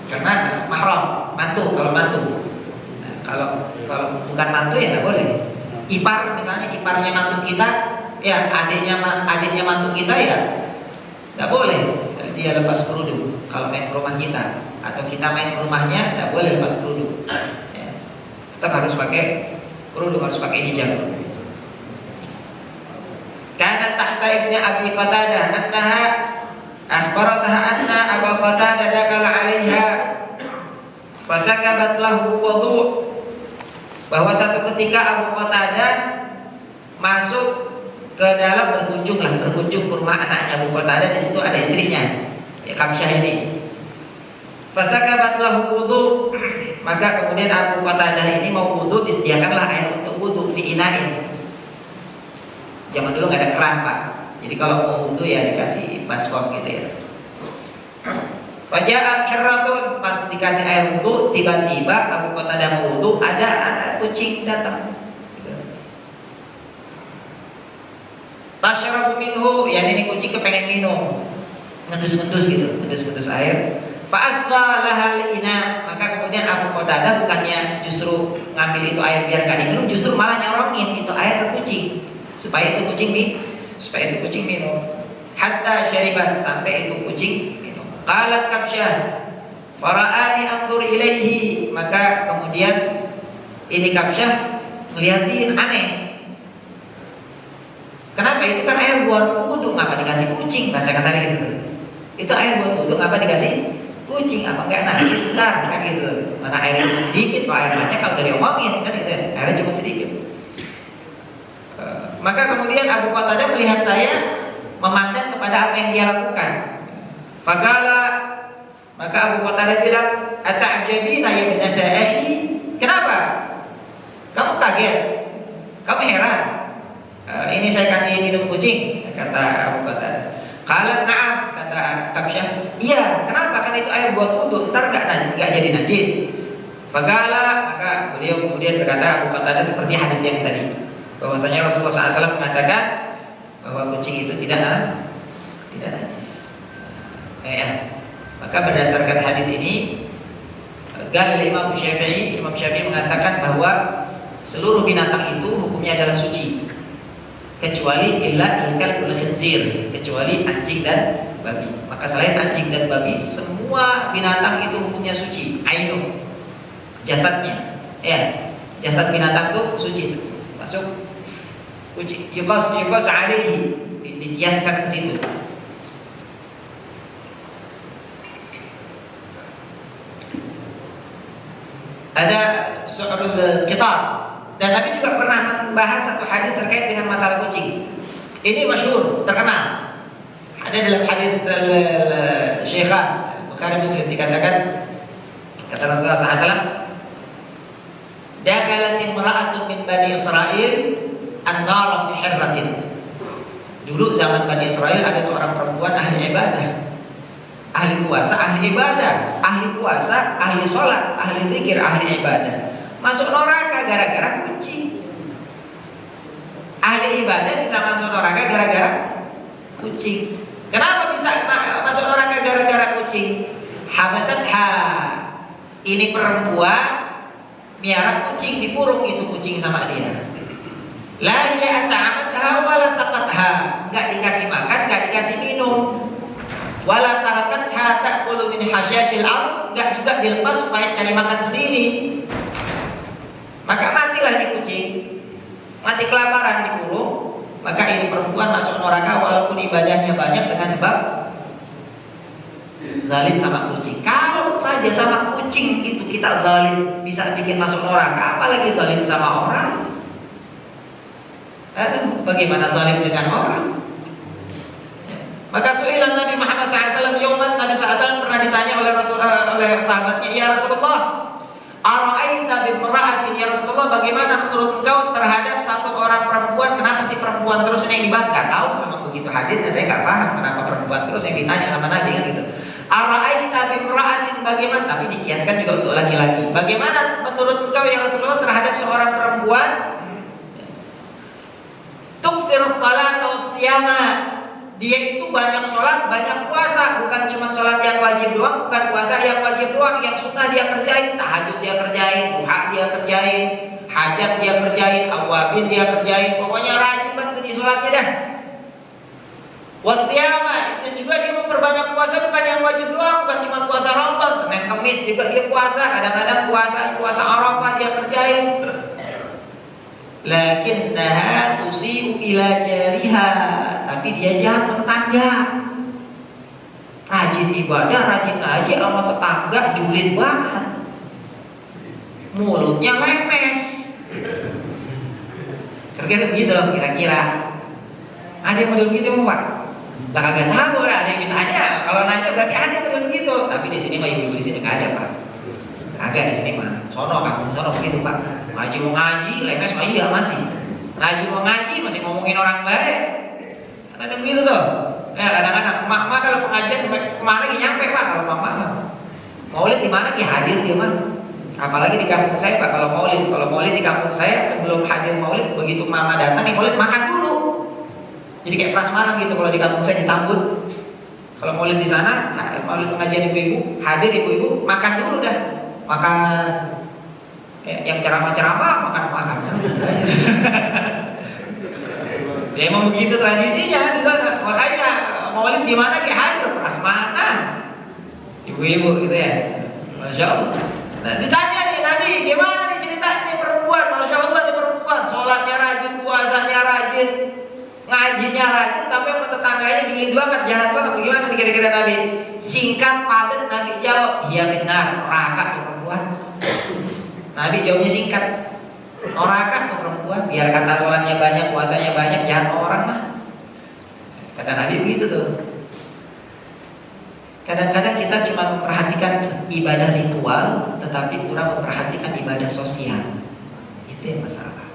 Karena mahram, mantu kalau mantu. Nah, kalau bukan mantu ya tidak boleh. Ipar misalnya, iparnya mantu kita, ya adiknya mantu kita ya tidak boleh dia lepas kerudung kalau main ke rumah kita, atau kita main ke rumahnya tidak boleh lepas kerudung. Ya. Tetap harus pakai kerudung, harus pakai hijab. Karena tahta ibni Abi Qatadah annaha akhbarataha anna Abu Qatadah dakala 'alaiha fasakabat lahu wudu', bahwa satu ketika Abu Qatadah masuk ke dalam berkunjung ke rumah anaknya Abu Qatadah. Di situ ada istrinya, ya Kabsyah ini. Fasakabat lahu wudu', maka kemudian Abu Qatadah ini mau wudu, disediakanlah air untuk wudu fi ina'in. Zaman dulu nggak ada keran, Pak. Jadi kalau mau wudu ya dikasih baskom gitu ya. Faja'at hirratun, pas dikasih air wudu, tiba-tiba Abu Qatadah mau wudu, ada anak kucing datang. Tashrabu minhu, ya ini kucing kepengen minum, ngedus-ngedus gitu, ngedus-ngedus air. Fa'asqa lahal ina, maka kemudian Abu Qatadah bukannya justru ngambil itu air biar gak diminum, justru malah nyorongin itu air ke kucing supaya itu kucing minum. Hatta syaribat, sampai itu kucing minum. Qalat Kabsyah, fara'ani anzur ilaihi, maka kemudian ini Kabsyah ngeliatin aneh. Kenapa? Itu kan air buat wudu, ngapa dikasih kucing? Bahasa kata gitu. Itu air buat wudu, ngapa dikasih kucing? Apa enggak najis? Bentar, kan gitu. Mana airnya cuma sedikit, kalau air banyak kalau usah diomongin, kan gitu. Airnya cuma sedikit. Maka kemudian Abu Qatadah melihat saya, memandang kepada apa yang dia lakukan. Faqala, maka Abu Qatadah bilang, ata'jabina ya binata akhi? Kenapa? Kamu kaget? Kamu heran? Ini saya kasih minum kucing, kata Abu Qatadah. Qalat na'am, kata Kabsyah. Iya, kenapa? Kan itu air buat wudu, ntar nggak jadi najis. Faqala, maka beliau kemudian berkata, Abu Qatadah seperti hadis yang tadi, bahwasanya Rasulullah SAW mengatakan bahwa kucing itu tidak najis. Maka berdasarkan hadis ini, Imam Syafi'i mengatakan bahwa seluruh binatang itu hukumnya adalah suci, kecuali illa al-kalbul khinzir, kecuali anjing dan babi. Maka selain anjing dan babi, semua binatang itu hukumnya suci. Ainu, jasadnya, ya, jasad binatang itu suci, masuk kucing. Yuqas alaihi, dikiaskan ke situ. Ada su'rul kitab. Dan Nabi juga pernah membahas satu hadis terkait dengan masalah kucing. Ini masyhur, terkenal. Ada dalam hadis Syekhah Bukhari Muslim, dikatakan, kata Rasulullah SAW, dakhalat imra'atun min Bani Israil an-nar fi hirratin. Dulu zaman Bani Israel ada seorang perempuan ahli ibadah, ahli puasa, ahli ibadah, ahli puasa, ahli sholat, ahli zikir, ahli ibadah, masuk neraka gara-gara kucing. Ahli ibadah bisa masuk neraka gara-gara kucing. Kenapa bisa masuk neraka gara-gara kucing? Habasatha, ini perempuan miara kucing, dikurung itu kucing sama dia. La hiya at'amatha wala saqatha, enggak dikasih makan, enggak dikasih minum. Wala tarakatha ta'kulu min hasyashil ard, enggak juga dilepas supaya cari makan sendiri. Maka matilah di kucing, mati kelaparan, dikurung, maka ini perempuan masuk neraka walaupun ibadahnya banyak dengan sebab zalim sama kucing. Kalau saja sama kucing itu kita zalim bisa bikin masuk neraka, apalagi zalim sama orang. Bagaimana zalim dengan orang? Maka su'ilan Nabi Muhammad SAW, yauman Nabi SAW pernah ditanya oleh sahabatnya, ya Rasulullah, ara'aita bimra'atin, ya Rasulullah, bagaimana menurut engkau terhadap satu orang perempuan? Kenapa sih perempuan terus ini yang dibahas? Gak tahu, memang begitu hadisnya, saya gak paham kenapa perempuan terus yang ditanya sama Nabi kan gitu. Ara'aita bimra'atin, bagaimana? Tapi dikiaskan juga untuk laki-laki. Bagaimana menurut engkau ya Rasulullah terhadap seorang perempuan tukfirus salat atau siyama, dia itu banyak sholat, banyak puasa, bukan cuma sholat yang wajib doang, bukan puasa yang wajib doang, yang sunnah dia kerjain, tahajud dia kerjain, duha dia kerjain, hajat dia kerjain, awabin dia kerjain, pokoknya rajin banget di sholatnya dah. Wasyama, itu juga dia memperbanyak puasa, bukan yang wajib doang, bukan cuma puasa Ramadan, Senin Kamis juga dia puasa, kadang-kadang puasa Arafah dia kerjain. Lakinnaha tusi'u ila jariha, tapi dia jahat sama tetangga. Rajin ibadah, rajin ngaji sama tetangga, julid banget. Mulutnya lemes. Kira-kira begitu, kira-kira. Ada yang model begitu Pak? Lah kagak tahu, ada yang ditanya. Kalau nanya berarti ada yang model begitu. Tapi di sini mah ibu-ibu di sini nggak ada Pak. Agak di sini mah. Sono kampung sono begitu Pak. Ngaji mau ngaji, lemes mah iya masih. Ngaji mau ngaji masih ngomongin orang baik. Ada begitu tuh. Ya kadang-kadang mak kalau pengajian sampai kemana lagi nyampe Pak kalau mak Maulid di mana hadir dia mah. Apalagi di kampung saya Pak kalau maulid di kampung saya sebelum hadir maulid begitu mama datang nih maulid makan dulu. Jadi kayak prasmanan gitu kalau di kampung saya di Tambun. Kalau maulid di sana, maulid pengajian ibu-ibu, hadir ibu-ibu makan dulu dah. Makan yang ceramah makan. Ya emang begitu tradisinya di sana. Makanya maulid di mana kayak hadir prasmanan. Ibu-ibu gitu ya. Masya Allah. Nah, ditanya nih Nabi, gimana nih ceritanya nih perempuan? Masya Allah nih perempuan, sholatnya rajin, puasanya rajin, ngajinya rajin, tapi sama tetangganya julid banget, jahat banget. Bagaimana nih kira-kira Nabi? Singkat padat Nabi jawab, iya benar, neraka tuh perempuan. Nabi jawabnya singkat, neraka tuh perempuan. Biar kata sholatnya banyak, puasanya banyak, jahat orang mah. Kata Nabi begitu tuh. Kadang-kadang kita cuma memperhatikan ibadah ritual, tetapi kurang memperhatikan ibadah sosial. Itu yang masalah.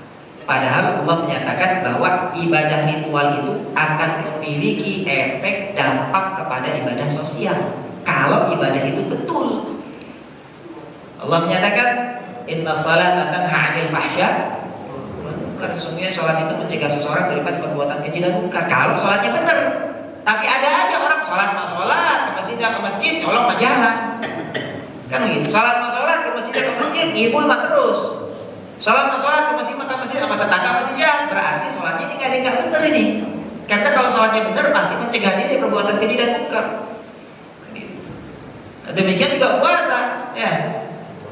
Padahal Allah menyatakan bahwa ibadah ritual itu akan memiliki efek dampak kepada ibadah sosial. Kalau ibadah itu betul. Allah menyatakan inna salata tanha 'anil fahsya. Sesungguhnya sholat itu mencegah seseorang daripada perbuatan keji dan munkar. Kalau sholatnya benar. Tapi ada aja orang sholat mah sholat, ke masjid, nyolong mah jalan. Kan gitu. Sholat mah sholat, ke masjid, ngibul mah terus. Sholat mah sholat, ke masjid sama tetangga masih jalan. Berarti sholatnya ini nggak benar ini. Karena kalau sholatnya benar pasti mencegah dia dari perbuatan keji dan munkar. Demikian juga puasa, ya.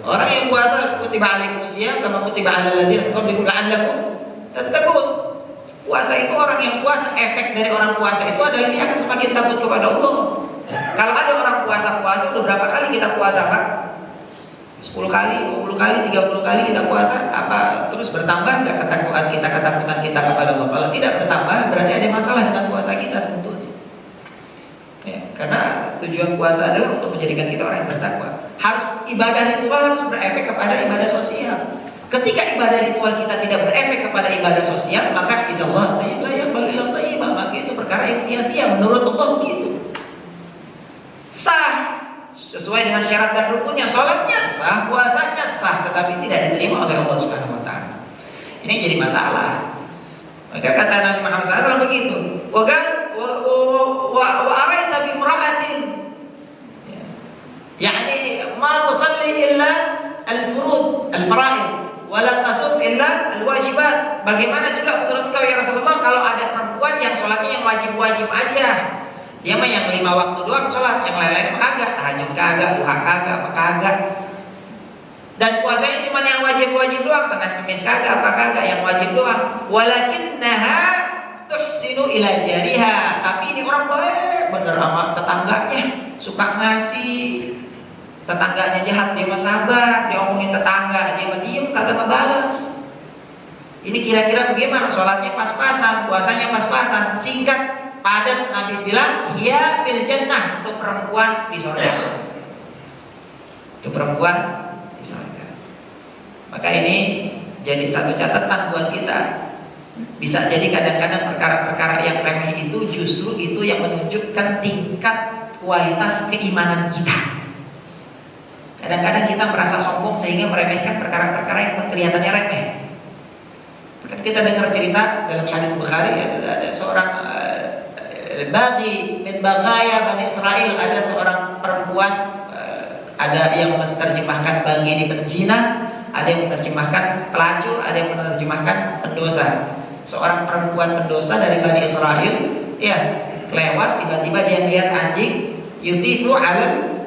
Orang yang puasa kutiba alaikumusiyam kama kutiba alal ladzina min qablikum la'allakum tattaqun. Puasa itu orang yang puasa, efek dari orang puasa itu adalah dia akan semakin takut kepada Allah. Kalau ada orang puasa udah berapa kali kita puasa Pak? 10 kali, 20 kali, 30 kali kita puasa, apa terus bertambah nggak ketakutan kita kepada Allah? Kalau tidak bertambah berarti ada masalah dengan puasa kita sebetulnya. Ya, karena tujuan puasa adalah untuk menjadikan kita orang yang bertakwa. Harus ibadah ritual harus berefek kepada ibadah sosial. Ketika ibadah ritual kita tidak berefek kepada ibadah sosial, maka idallah tayyib la yaqbalu illa thayyibah, maka itu perkara yang sia-sia menurut Allah begitu. Sah sesuai dengan syarat dan rukunnya, salatnya sah, puasanya sah, tetapi tidak diterima oleh Allah Subhanahu wa taala. Ini jadi masalah. Maka kata Nabi Muhammad SAW begitu. Wa araita bi imra'atin. Yani ma tusalli illa al-furud, al-fara'id. Wala tasum illa al-wajibat. Bagaimana juga menurut kau ya Rasulullah kalau ada perempuan yang sholatnya yang wajib-wajib aja? Dia mah yang 5 waktu doang sholat, yang lain-lain mah kagak, tahajud kagak, duha kagak, apa kagak. Dan puasanya cuma yang wajib-wajib doang, Senin Kamis kagak, apa kagak, yang wajib doang. Walakinnaha tuhsinu ila jariha, tapi ini orang baik bener sama tetangganya, suka ngasih. Tetangganya jahat, dia mah sabar, dia omongin tetangga, dia mah diem, kagak ngebalas. Ini kira-kira bagaimana? Sholatnya pas-pasan, puasanya pas-pasan, singkat, padat. Nabi bilang, hiya fil jannah, untuk perempuan di surga. Untuk perempuan di surga. Maka ini jadi satu catatan buat kita. Bisa jadi kadang-kadang perkara-perkara yang remeh itu justru itu yang menunjukkan tingkat kualitas keimanan kita. Kadang-kadang kita merasa sombong sehingga meremehkan perkara-perkara yang kelihatannya remeh. Kan kita dengar cerita dalam hadis Bukhari, ada seorang bagi min bagaya Bani Israel, ada seorang perempuan, ada yang menerjemahkan bagi ini penzina, ada yang menerjemahkan pelacur, ada yang menerjemahkan pendosa. Seorang perempuan pendosa dari Bani Israel, ya, lewat tiba-tiba dia melihat anjing yutifu ala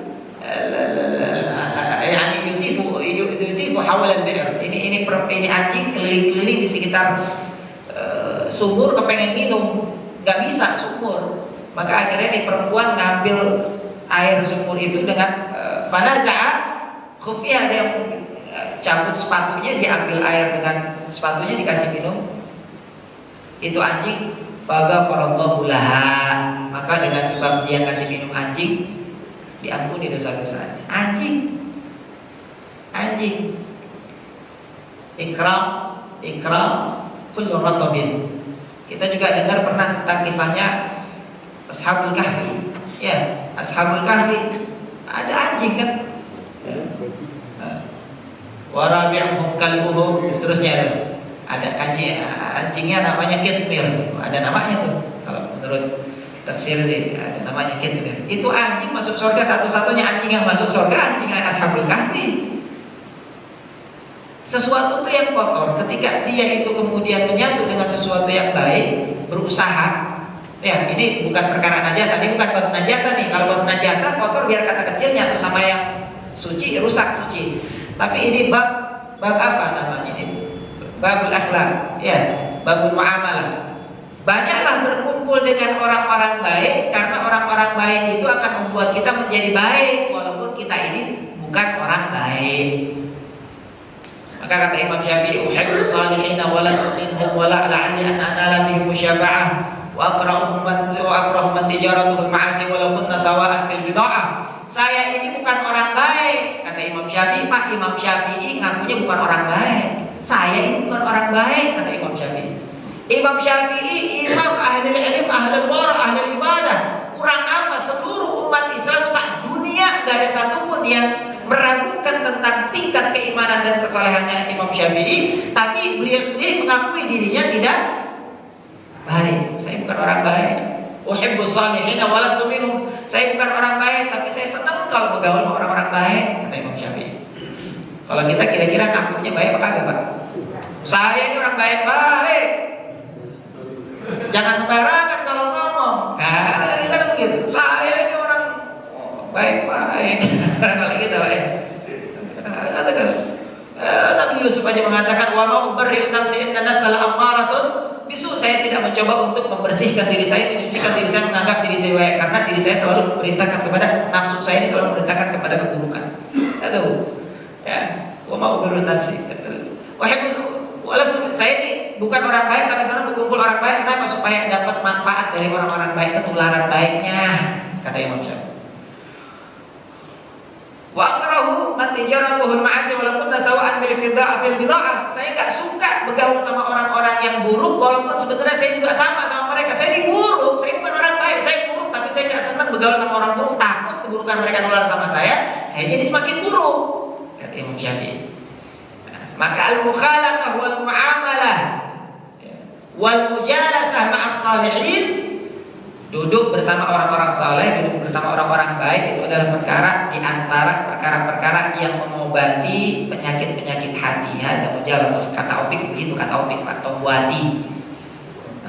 yutifu hawal al-bi'r. Ini anjing keliling-keliling di sekitar sumur, kepengen minum, nggak bisa sumur. Maka akhirnya ini perempuan ngambil air sumur itu dengan fanaza'a khufiyah, dia cabut sepatunya, dia ambil air dengan sepatunya, dikasih minum. Itu anjing, faghfarallahu laha, maka dengan sebab dia kasih minum anjing, diampuni dosa-dosanya. Anjing ikram kullu ratabin. Kita juga dengar pernah tentang kisahnya Ashabul Kahfi. Ya, Ashabul Kahfi ada anjing kan? Wa rabi'uhum kalbuhum, seterusnya ada anjingnya namanya Kitmir. Ada namanya tuh. Kalau menurut tafsir sih ada namanya Kitmir. Itu anjing masuk surga, satu-satunya anjing yang masuk surga anjing Ashabul Kahfi. Sesuatu itu yang kotor, ketika dia itu kemudian menyatu dengan sesuatu yang baik, berusaha. Ya, ini bukan perkara najasa, ini bukan bab najasa nih. Kalau bab najasa kotor, biar kata kecil nyatu sama yang suci, rusak suci. Tapi ini bab apa namanya ini? Babul akhlak, ya, babul muamalah. Banyaklah berkumpul dengan orang-orang baik, karena orang-orang baik itu akan membuat kita menjadi baik, walaupun kita ini bukan orang baik. Maka kata Imam Syafi'i, uhibbus salihina wa lastu minhum wa la la'alli an anala bihim syafa'ah wa aqra'uhum man tijaratuhul ma'asi wa law kunna sawa'an fil bid'ah. Saya ini bukan orang baik, kata Imam Syafi'i. Pak, Imam Syafi'i ngakunya bukan orang baik. Saya ini bukan orang baik, kata Imam Syafi'i. Imam Syafi'i imam ahli ilmu, ahli wara, ahli ibadah. Kurang apa seluruh umat Islam sak dunia gak ada satupun yang meragukan tentang tingkat keimanan dan kesalehannya Imam Syafi'i, tapi beliau sendiri mengakui dirinya tidak baik. Saya bukan orang baik. Uhibbus salihina wa lastu minhum. Saya bukan orang baik, tapi saya senang kalau bergaul sama orang-orang baik, kata Imam Syafi'i. Kalau kita kira-kira ngakunya baik apa kagak, Pak? Saya ini orang baik-baik. Jangan sembarangan kalau ngomong. Karena kita kan begitu. Saya ini orang baik-baik. Kalau kita baik. Katakan Nabi Yusuf aja mengatakan, wa ma ubarri'u nafsi inna nafsa la'ammaratun bisu. Saya tidak mencoba untuk membersihkan diri saya, menyucikan diri saya, menganggap diri saya baik, karena diri saya selalu memerintahkan kepada nafsu saya ini selalu memerintahkan kepada keburukan. Aduh. Ya, wa ma ubarri'u nafsi. Saya ini bukan orang baik, tapi sana berkumpul orang baik. Kenapa? Supaya dapat manfaat dari orang-orang baik, ketularan baiknya, kata Imam Syafi'i. Wa akrahu man tijaratuhul ma'asi walaupun sawa'an bil fidda'a fil bid'ah. Saya enggak suka bergaul sama orang-orang yang buruk, walaupun sebenarnya saya juga sama mereka. Saya ini buruk, saya bukan orang baik, saya buruk, tapi saya enggak senang bergaul sama orang buruk, takut keburukan mereka nular sama saya jadi semakin buruk, kata Imam Syafi'i. Maka al-mukhalafah wal muamalah wal mujalasah ma'as salihin, duduk bersama orang-orang saleh, duduk bersama orang-orang baik, itu adalah perkara di antara perkara-perkara yang mengobati penyakit-penyakit hati. Ya, mujalasah, kata Opik begitu, kata Opik, Pak Tombuati.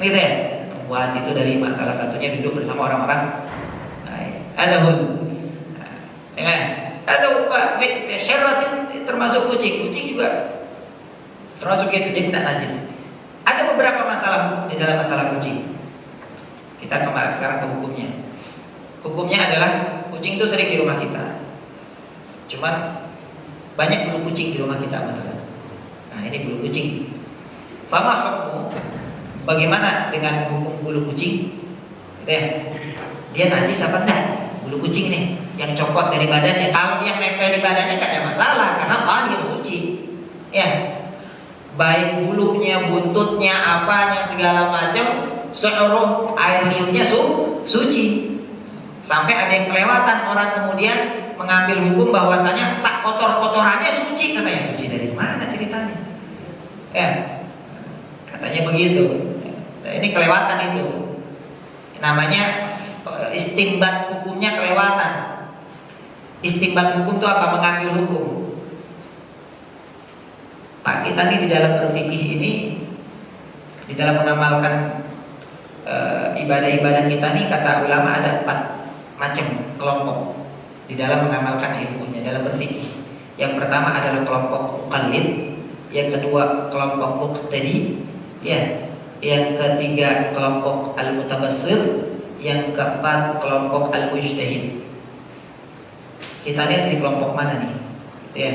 Gitu ya. Tombuati itu dari salah satunya duduk bersama orang-orang baik. Adahun. Ada hirratin, termasuk kucing juga termasuk itu, jadi tidak najis. Ada beberapa masalah di dalam masalah kucing. Kita kembali sekarang ke hukumnya. Hukumnya adalah kucing itu sering di rumah kita. Cuman banyak bulu kucing di rumah kita, teman-teman. Nah, ini bulu kucing. Fama hukmu? Bagaimana dengan hukum bulu kucing? Dia najis apa enggak? Bulu kucing nih yang copot dari badannya. Kalau yang nempel di badannya enggak ada masalah karena dia suci. Ya. Baik bulunya, buntutnya, apanya segala macam, seluruh air liurnya suci. Sampai ada yang kelewatan, orang kemudian mengambil hukum bahwasanya sak kotor-kotorannya suci, katanya. Suci dari mana ceritanya? Ya. Katanya begitu. Nah, ini kelewatan itu. Namanya istimbat, hukumnya kelewatan. Istimbat hukum itu apa? Mengambil hukum. Pak, kita nih di dalam berfikih ini, di dalam mengamalkan ibadah-ibadah kita nih, kata ulama ada 4 macam kelompok di dalam mengamalkan ilmunya dalam berfikih. Yang pertama adalah kelompok muqallid, yang kedua kelompok muqtadi, ya, yang ketiga kelompok al-mutabassir, yang keempat kelompok al-mujtahid. Kita lihat di kelompok mana nih? Ya.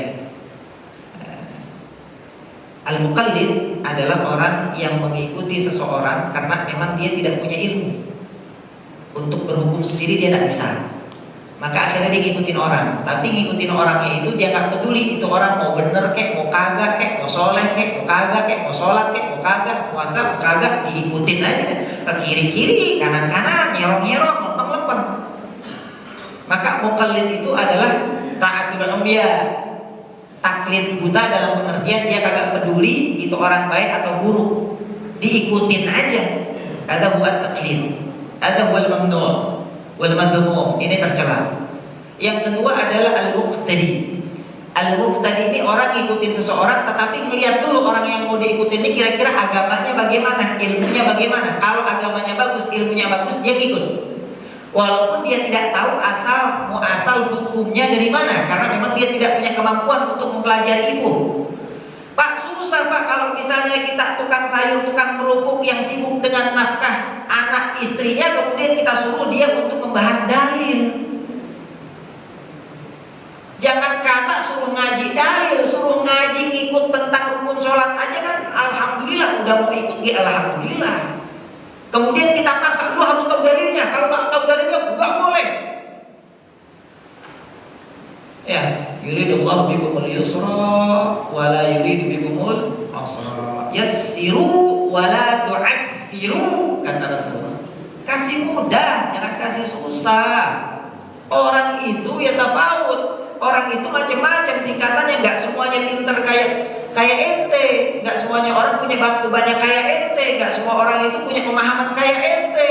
Al-muqallid adalah orang yang mengikuti seseorang karena memang dia tidak punya ilmu. Untuk berhukum sendiri dia tidak bisa. Maka akhirnya dia ngikutin orang. Tapi ngikutin orangnya itu dia nggak peduli itu orang mau bener kek, mau kagak kek, mau soleh kek, mau kagak kek, mau sholat kek, mau kagak, puasa, mau kagak, diikutin aja. Ke kiri-kiri, kanan-kanan, nyerong-nyerong, lempeng-lempeng. Maka muqallid itu adalah ta'atul umya. Taklid buta dalam pengertian dia kagak peduli itu orang baik atau buruk, diikutin aja. Ada buat taklid, ada wal mamnu' wal madhmum, ini tercela. Yang kedua adalah al-muqtadi. Al-muqtadi ini orang ngikutin seseorang tetapi ngelihat dulu orang yang mau diikutin ini kira-kira agamanya bagaimana, ilmunya bagaimana. Kalau agamanya bagus, ilmunya bagus, dia ngikut. Walaupun dia tidak tahu asal hukumnya dari mana, karena memang dia tidak punya kemampuan untuk mempelajari ilmu. Pak, susah Pak kalau misalnya kita tukang sayur, tukang kerupuk yang sibuk dengan nafkah anak istrinya, kemudian kita suruh dia untuk membahas dalil. Jangan kata suruh ngaji dalil, suruh ngaji ikut tentang rukun sholat aja kan alhamdulillah, udah mau ikut ya alhamdulillah. Kemudian kita paksa, lu harus tahu dalilnya. Kalau nggak tahu dalilnya, nggak boleh. Ya, yuridullahu bikumul yusra, wala yuridu bikumul usra. Yassiru, wala tu'assiru, kata Rasulullah. Kasih mudah, jangan kasih susah. Orang itu ya tafawut. Orang itu macam-macam tingkatannya, nggak semuanya pinter kayak ente, nggak semuanya orang punya waktu banyak kayak ente, nggak semua orang itu punya pemahaman kayak ente.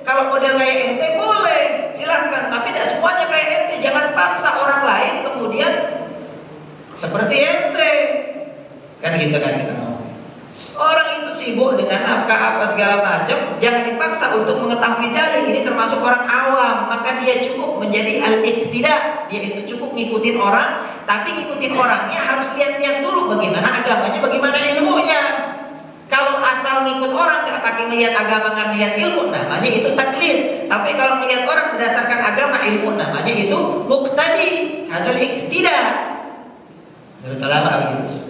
Kalau model kayak ente boleh, silahkan, tapi tidak semuanya kayak ente. Jangan paksa orang lain kemudian seperti ente, kan gitu kan kita ngomong. Orang itu sibuk dengan nafkah apa segala macam, jangan dipaksa untuk mengetahui dalil. Ini termasuk orang awam, maka dia cukup menjadi al-iqtida. Dia itu cukup ngikutin orang, tapi ngikutin orangnya harus lihat-lihat dulu bagaimana agamanya, bagaimana ilmunya. Kalau asal ngikut orang nggak pakai ngelihat agama, nggak melihat ilmu, namanya itu taklid. Tapi kalau melihat orang berdasarkan agama ilmu, namanya itu muqtadi, hadal iqtida. Menurut ulama begitu.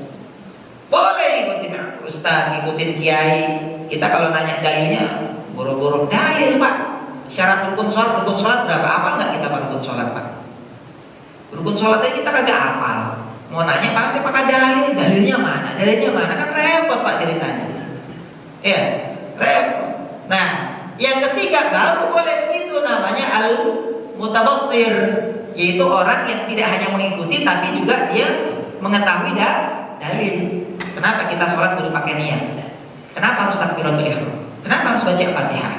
Boleh ngikutin ustaz, ngikutin kiai. Kita kalau nanya dalilnya, boro-boro dalil Pak. Syarat rukun sholat berapa? Apa nggak kita rukun sholat Pak? Rukun sholatnya kita kagak hafal. Mau nanya Pak, saya pakai dalil, dalilnya mana? Dalilnya mana? Kan repot Pak ceritanya. Ya, repot. Nah, yang ketiga baru boleh begitu, namanya al-mutabassir, yaitu orang yang tidak hanya mengikuti tapi juga dia mengetahui dalil. Kenapa kita sholat perlu pakai niat? Kenapa harus takbiratul ihram? Kenapa harus baca Fatihah?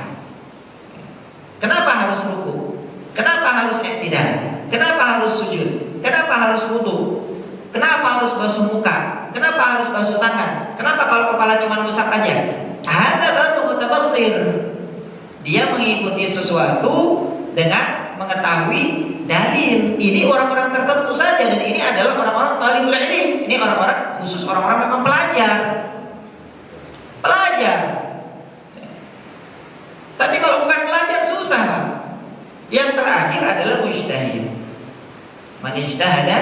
Kenapa harus ruku? Kenapa harus i'tidal? Kenapa harus sujud? Kenapa harus wudu? Kenapa harus basuh muka? Kenapa harus basuh tangan? Kenapa kalau kepala cuma ngusap aja? Ada baru mutabassir. Dia mengikuti sesuatu dengan mengetahui dalil. Ini orang-orang tertentu saja, dan ini adalah orang-orang talibul ilm. Ini orang-orang khusus, orang-orang memang pelajar. belajar. Tapi kalau bukan belajar susah, Pak. Yang terakhir adalah mujtahid. Man ijtahada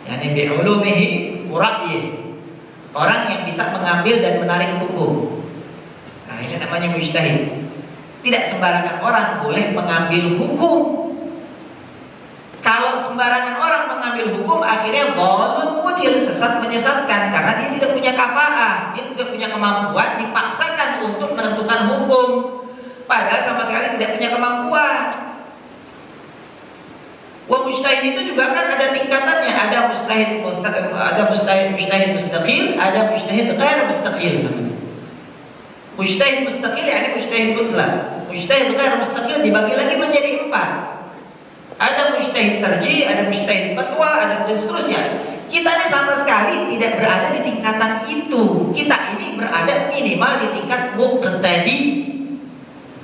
yani bi ulumihi wa ra'yihi. Orang yang bisa mengambil dan menarik hukum. Nah, ini namanya mujtahid. Tidak sembarangan orang boleh mengambil hukum. Kalau sembarangan orang mengambil hukum, akhirnya dhalun mudil, sesat menyesatkan, karena dia tidak punya kafaah, dia tidak punya kemampuan, dipaksakan untuk menentukan hukum, padahal sama sekali tidak punya kemampuan. Wah, mujtahid itu juga kan ada tingkatannya, ada mujtahid mustaqil, ada mujtahid ghair mustaqil namanya. Mujtahid mustaqil yakni mujtahid mutlak. Mujtahid ghair mustaqil dibagi lagi menjadi 4. Ada mujtahid tarjih, ada mujtahid fatwa, ada dan seterusnya. Kita ini sama sekali tidak berada di tingkatan itu. Kita ini berada minimal di tingkat muqtadi.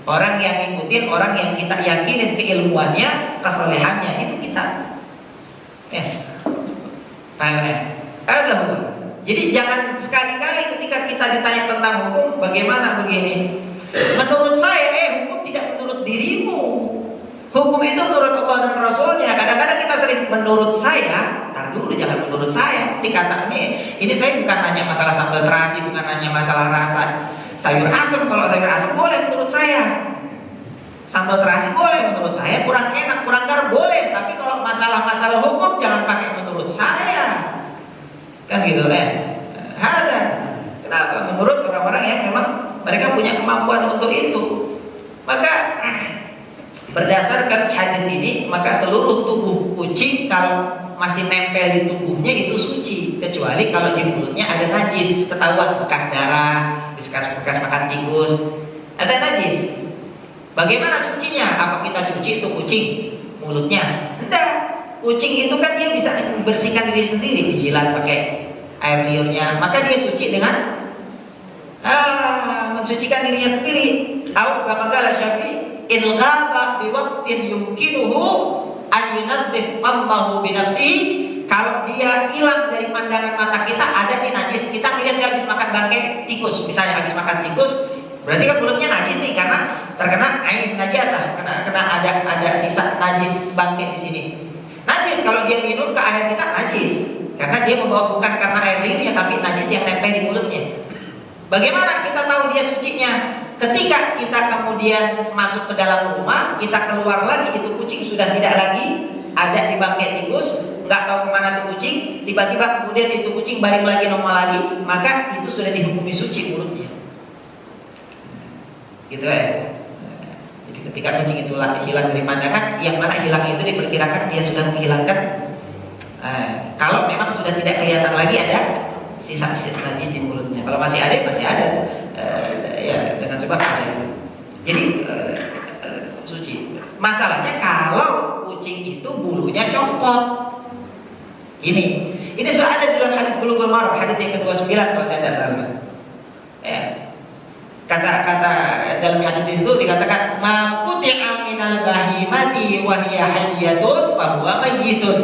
Orang yang ngikutin, orang yang kita yakinin keilmuannya, kesalehannya, itu kita. Paham ya? Jadi jangan sekali-kali ketika kita ditanya tentang hukum, bagaimana begini? Menurut saya, hukum tidak menurut dirimu. Hukum itu menurut Allah dan Rasulnya. Kadang-kadang kita sering menurut saya. Tar dulu, jangan menurut saya. Dikata ini saya bukan nanya masalah sambal terasi, bukan nanya masalah rasa sayur asam. Kalau sayur asam boleh menurut saya. Sambal terasi boleh menurut saya. Kurang enak, kurang garam boleh. Tapi kalau masalah-masalah hukum jangan pakai menurut saya. Kan gitu ada. Kenapa? Menurut orang-orang yang memang mereka punya kemampuan untuk itu. Maka berdasarkan hadis ini, maka seluruh tubuh kucing kalau masih nempel di tubuhnya itu suci, kecuali kalau di mulutnya ada najis, ketahuan bekas darah, bekas makan tikus, ada najis. Bagaimana sucinya? Apa kita cuci itu kucing mulutnya? Tidak. Kucing itu kan dia bisa membersihkan diri sendiri, dijilat pakai air liurnya, maka dia suci dengan mensucikan dirinya sendiri. Au kama qala Syafi'i, in ghaba bi waqtin yumkinuhu an yunaddif fammahu bi nafsihi. Kalau dia hilang dari pandangan mata kita, ada di najis. Kita melihat dia habis makan bangkai tikus, misalnya habis makan tikus, berarti kan mulutnya najis nih karena terkena air najasah, kena ada sisa najis bangkai di sini. Najis kalau dia minum ke air kita najis, karena dia membawa bukan karena air liurnya tapi najis yang nempel di mulutnya. Bagaimana kita tahu dia sucinya? Ketika kita kemudian masuk ke dalam rumah, kita keluar lagi, itu kucing sudah tidak lagi ada di bangkai tikus, nggak tahu kemana tuh kucing, tiba-tiba kemudian itu kucing balik lagi normal lagi, maka itu sudah dihukumi suci mulutnya. Gitu ya. Jadi ketika kucing itu hilang dari pandangan, yang mana hilang itu diperkirakan dia sudah menghilangkan. Kalau memang sudah tidak kelihatan lagi ada sisa najis di mulutnya. Kalau masih ada, ya dengan sebab ada itu. Jadi suci. Masalahnya kalau kucing itu bulunya copot. Ini sudah ada di dalam hadis Bulughul Maram, hadis yang ke-29 kalau saya tidak salah. Kata-kata dalam hadis itu dikatakan ma quti'a minal bahimati wa hiya hayyatun fa huwa mayyitun.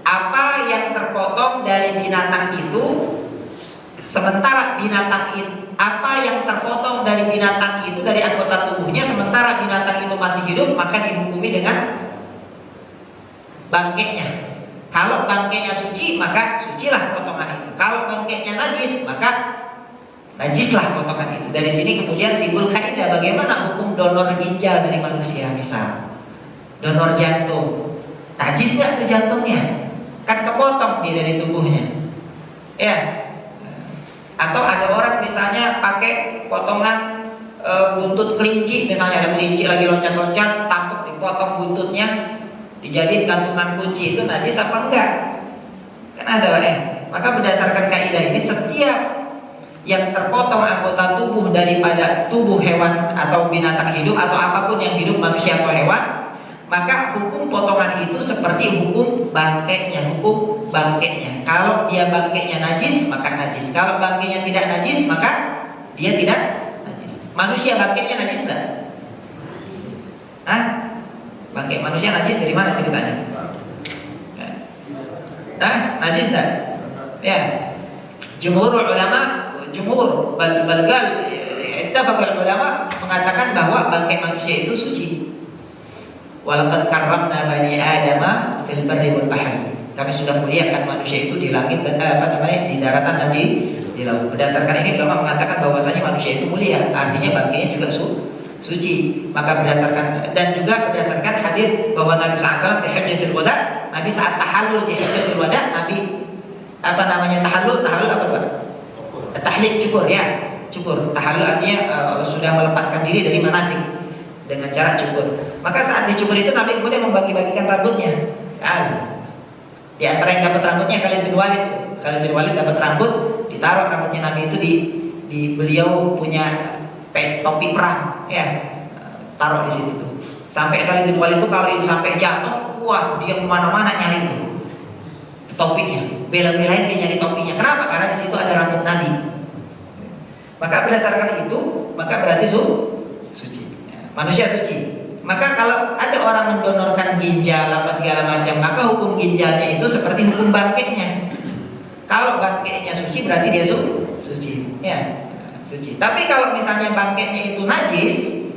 Apa yang terpotong dari binatang itu, sementara binatang itu, apa yang terpotong dari binatang itu dari anggota tubuhnya sementara binatang itu masih hidup, maka dihukumi dengan bangkainya. Kalau bangkainya suci, maka sucilah potongan itu. Kalau bangkainya najis, maka najislah potongan itu. Dari sini kemudian timbul kaidah bagaimana hukum donor ginjal dari manusia, misal donor jantung, najis nggak tuh jantungnya? Kan kepotong dia dari tubuhnya, ya. Atau ada orang misalnya pakai potongan buntut kelinci, misalnya ada kelinci lagi loncat-loncat, tangkap dipotong buntutnya, dijadiin gantungan kunci, itu najis apa enggak? Kan ada maka berdasarkan kaidah ini, setiap yang terpotong anggota tubuh daripada tubuh hewan atau binatang hidup atau apapun yang hidup, manusia atau hewan, maka hukum potongan itu seperti hukum bangkainya, hukum bangkainya. Kalau dia bangkainya najis, maka najis. Kalau bangkainya tidak najis, maka dia tidak najis. Manusia bangkainya najis enggak? Bangkai manusia najis dari mana ceritanya? Najis enggak? Ya. Jumhur ulama jumhur balgal ittafaqal ulama mengatakan bahwa bangkai manusia itu suci. Walaqad karramna bani adama fil barri wal bahri. Kami sudah muliakan manusia itu di langit dan di daratan dan di laut. Berdasarkan ini ulama mengatakan bahwasanya manusia itu mulia, artinya bangkainya juga suci. Maka berdasarkan dan juga berdasarkan hadis bahwa Nabi SAW di Hajjatul Wada, Nabi saat tahallul di Hajjatul Wada, Nabi tahallul apa Pak? Tahlik, cukur ya. Cukur. Tahallul artinya sudah melepaskan diri dari manasik dengan cara cukur. Maka saat dicukur itu Nabi kemudian membagi-bagikan rambutnya. Di antara yang dapat rambutnya Khalid bin Walid. Khalid bin Walid dapat rambut, ditaruh rambutnya Nabi itu di beliau punya topi perang, ya, taruh di situ tuh. Sampai Khalid bin Walid itu kalau itu sampai jatuh, wah dia kemana-mana nyari itu topinya, bela-belain dia nyari topinya. Kenapa? Karena di situ ada rambut Nabi. Maka berdasarkan itu, maka berarti suci, manusia suci. Maka kalau ada orang mendonorkan ginjal apa segala macam, maka hukum ginjalnya itu seperti hukum bangkainya. Kalau bangkainya suci berarti dia suci, ya, suci. Tapi kalau misalnya bangkainya itu najis,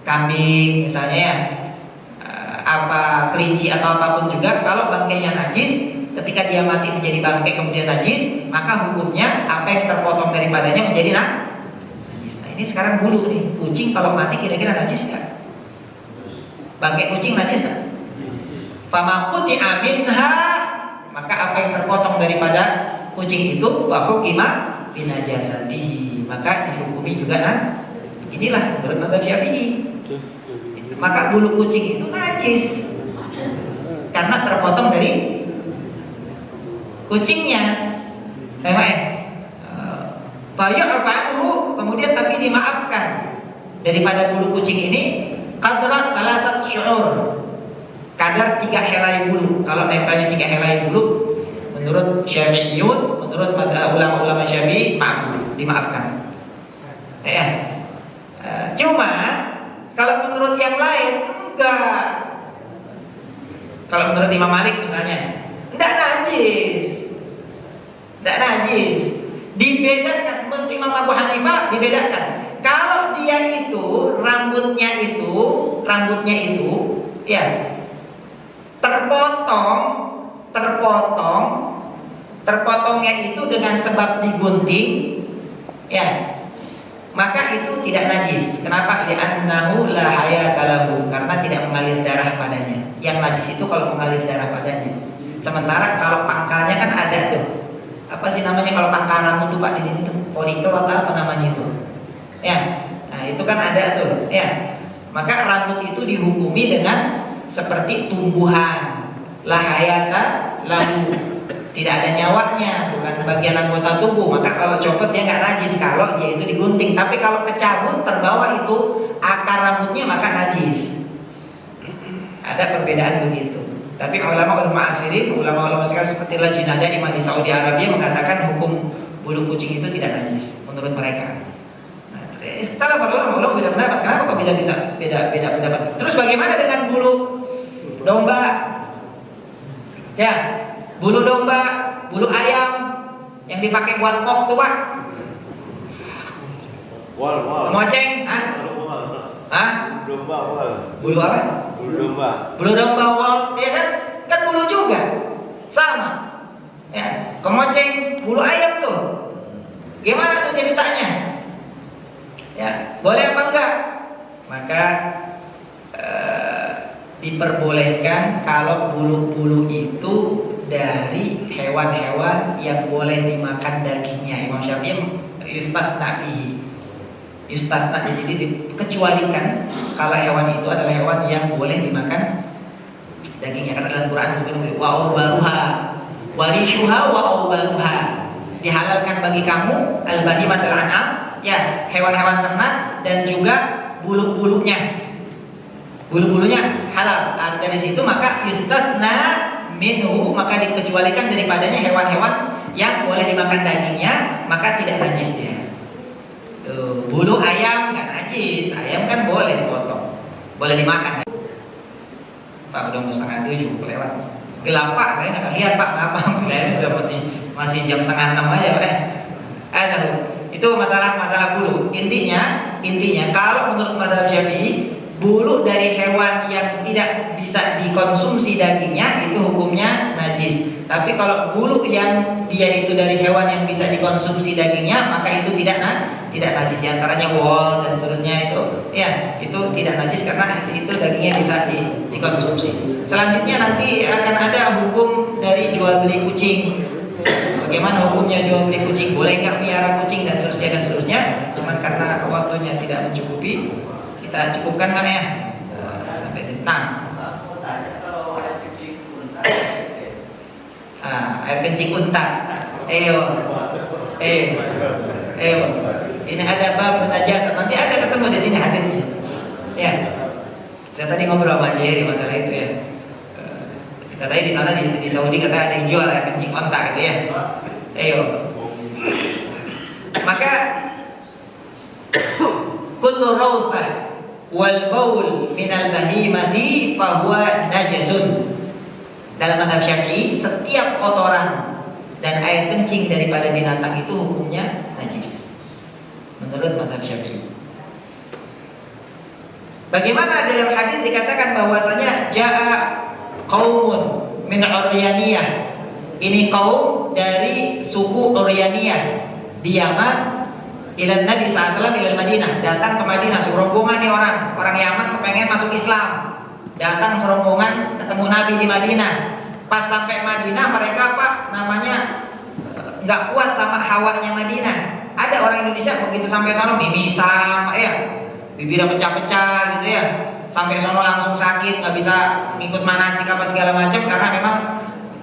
kambing misalnya ya, apa kelinci atau apapun juga, kalau bangkainya najis, ketika dia mati menjadi bangkai kemudian najis, maka hukumnya apa yang terpotong daripadanya menjadi najis. Nah ini sekarang bulu nih, kucing kalau mati kira-kira najis nggak? Bangkai kucing najis tak? Fama quti'a minha, maka apa yang terpotong daripada kucing itu wa hukima binajasatihi, maka dihukumi juga inilah menurut mazhab Syafi'i. Maka bulu kucing itu najis karena terpotong dari kucingnya. Fayu'afu, kemudian tapi dimaafkan daripada bulu kucing ini qadrat 3 syu'ur, kadar 3 helai bulu. Kalau nempelnya 3 helai bulu, menurut Syafi'iyun, menurut ulama-ulama Syafi'i, dimaafkan. Ya. Cuma kalau menurut yang lain enggak. Kalau menurut Imam Malik misalnya, enggak najis. Enggak najis. Dibedakan, menurut Imam Abu Hanifah dibedakan. Kalau dia itu rambutnya itu ya terpotongnya itu dengan sebab digunting, ya, maka itu tidak najis. Kenapa? Li'annahu la hayata lahu, karena tidak mengalir darah padanya. Yang najis itu kalau mengalir darah padanya. Sementara kalau pangkalnya kan ada tuh. Apa sih namanya kalau pangkal rambut tuh Pak di sini tuh? Folikel atau apa namanya itu? Ya, nah itu kan ada tuh, ya. Maka rambut itu dihukumi dengan seperti tumbuhan, la hayata lahu, tidak ada nyawanya, bukan bagian anggota tubuh. Maka kalau copot dia nggak najis kalau dia itu digunting. Tapi kalau kecabut terbawa itu akar rambutnya maka najis. Ada perbedaan begitu. Tapi ulama-ulama asirin, ulama-ulama sekarang seperti Lajnah Daimah di Saudi Arabia mengatakan hukum bulu kucing itu tidak najis menurut mereka. Kalau ulama beda pendapat, kenapa kok bisa beda pendapat? Terus bagaimana dengan bulu domba? Ya, bulu domba, bulu ayam yang dipakai buat kok tuh Pak? Kemoceng, Domba wal. Bulu apa? Bulu domba. Bulu domba wal, ya kan? Kan bulu juga, sama. Ya, kemoceng, bulu ayam tuh. Gimana tuh ceritanya? Ya, boleh apa enggak? Maka diperbolehkan kalau bulu-bulu itu dari hewan-hewan yang boleh dimakan dagingnya. Imam Syafi'i yustatna fihi. Yustatna di sini dikecualikan kalau hewan itu adalah hewan yang boleh dimakan dagingnya. Karena dalam Quran disebutkan wa ubaruha warishuha wa ubaruha. Dihalalkan bagi kamu al-bahimatul an'am, ya, hewan-hewan ternak dan juga bulu-bulunya. Bulu-bulunya halal. Dari situ maka yustatna minhu, maka dikecualikan daripadanya hewan-hewan yang boleh dimakan dagingnya, maka tidak najis dia. Tuh, bulu ayam nggak najis, ayam kan boleh dipotong, boleh dimakan. Pak udah mau 6:30 kelewat. Gelap Pak, saya nggak lihat Pak, kenapa? Udah masih jam 5:30 aja Pak. Itu masalah bulu. Intinya kalau menurut mazhab Syafi'i, bulu dari hewan yang tidak bisa dikonsumsi dagingnya itu hukumnya najis. Tapi kalau bulu yang dia itu dari hewan yang bisa dikonsumsi dagingnya, maka itu tidak najis. Di antaranya wol dan seterusnya itu, ya itu tidak najis karena itu dagingnya bisa dikonsumsi. Selanjutnya nanti akan ada hukum dari jual beli kucing. Bagaimana hukumnya jual beli kucing? Boleh nggak piara kucing dan seterusnya. Cuman karena waktunya tidak mencukupi, kita cukupkan kan ya sampai sini. Air kencing unta. Ini ada bab najasa. Nanti ada ketemu di sini hadisnya. Ya. Saya tadi ngobrol sama Haji masalah itu ya. Katanya di sana di Saudi katanya ada yang jual air kencing unta gitu ya. Maka kullu rawthah wal baul minal bahimati fahuwa najasun. Dalam mazhab Syafi'i, setiap kotoran dan air kencing daripada binatang itu hukumnya najis. Menurut mazhab Syafi'i. Bagaimana dalam hadis dikatakan bahwasanya ja'a qaumun min Uryaniyah. Ini kaum dari suku Uryaniyah di Yaman ila Nabi SAW ila Madinah, datang ke Madinah. Serombongan nih orang Yaman kepengen masuk Islam. Datang serombongan ketemu Nabi di Madinah. Pas sampai Madinah mereka nggak kuat sama hawanya Madinah. Ada orang Indonesia begitu sampai sana mimisan, bibirnya pecah-pecah gitu ya. Sampai sono langsung sakit, nggak bisa ngikut manasik apa segala macam karena memang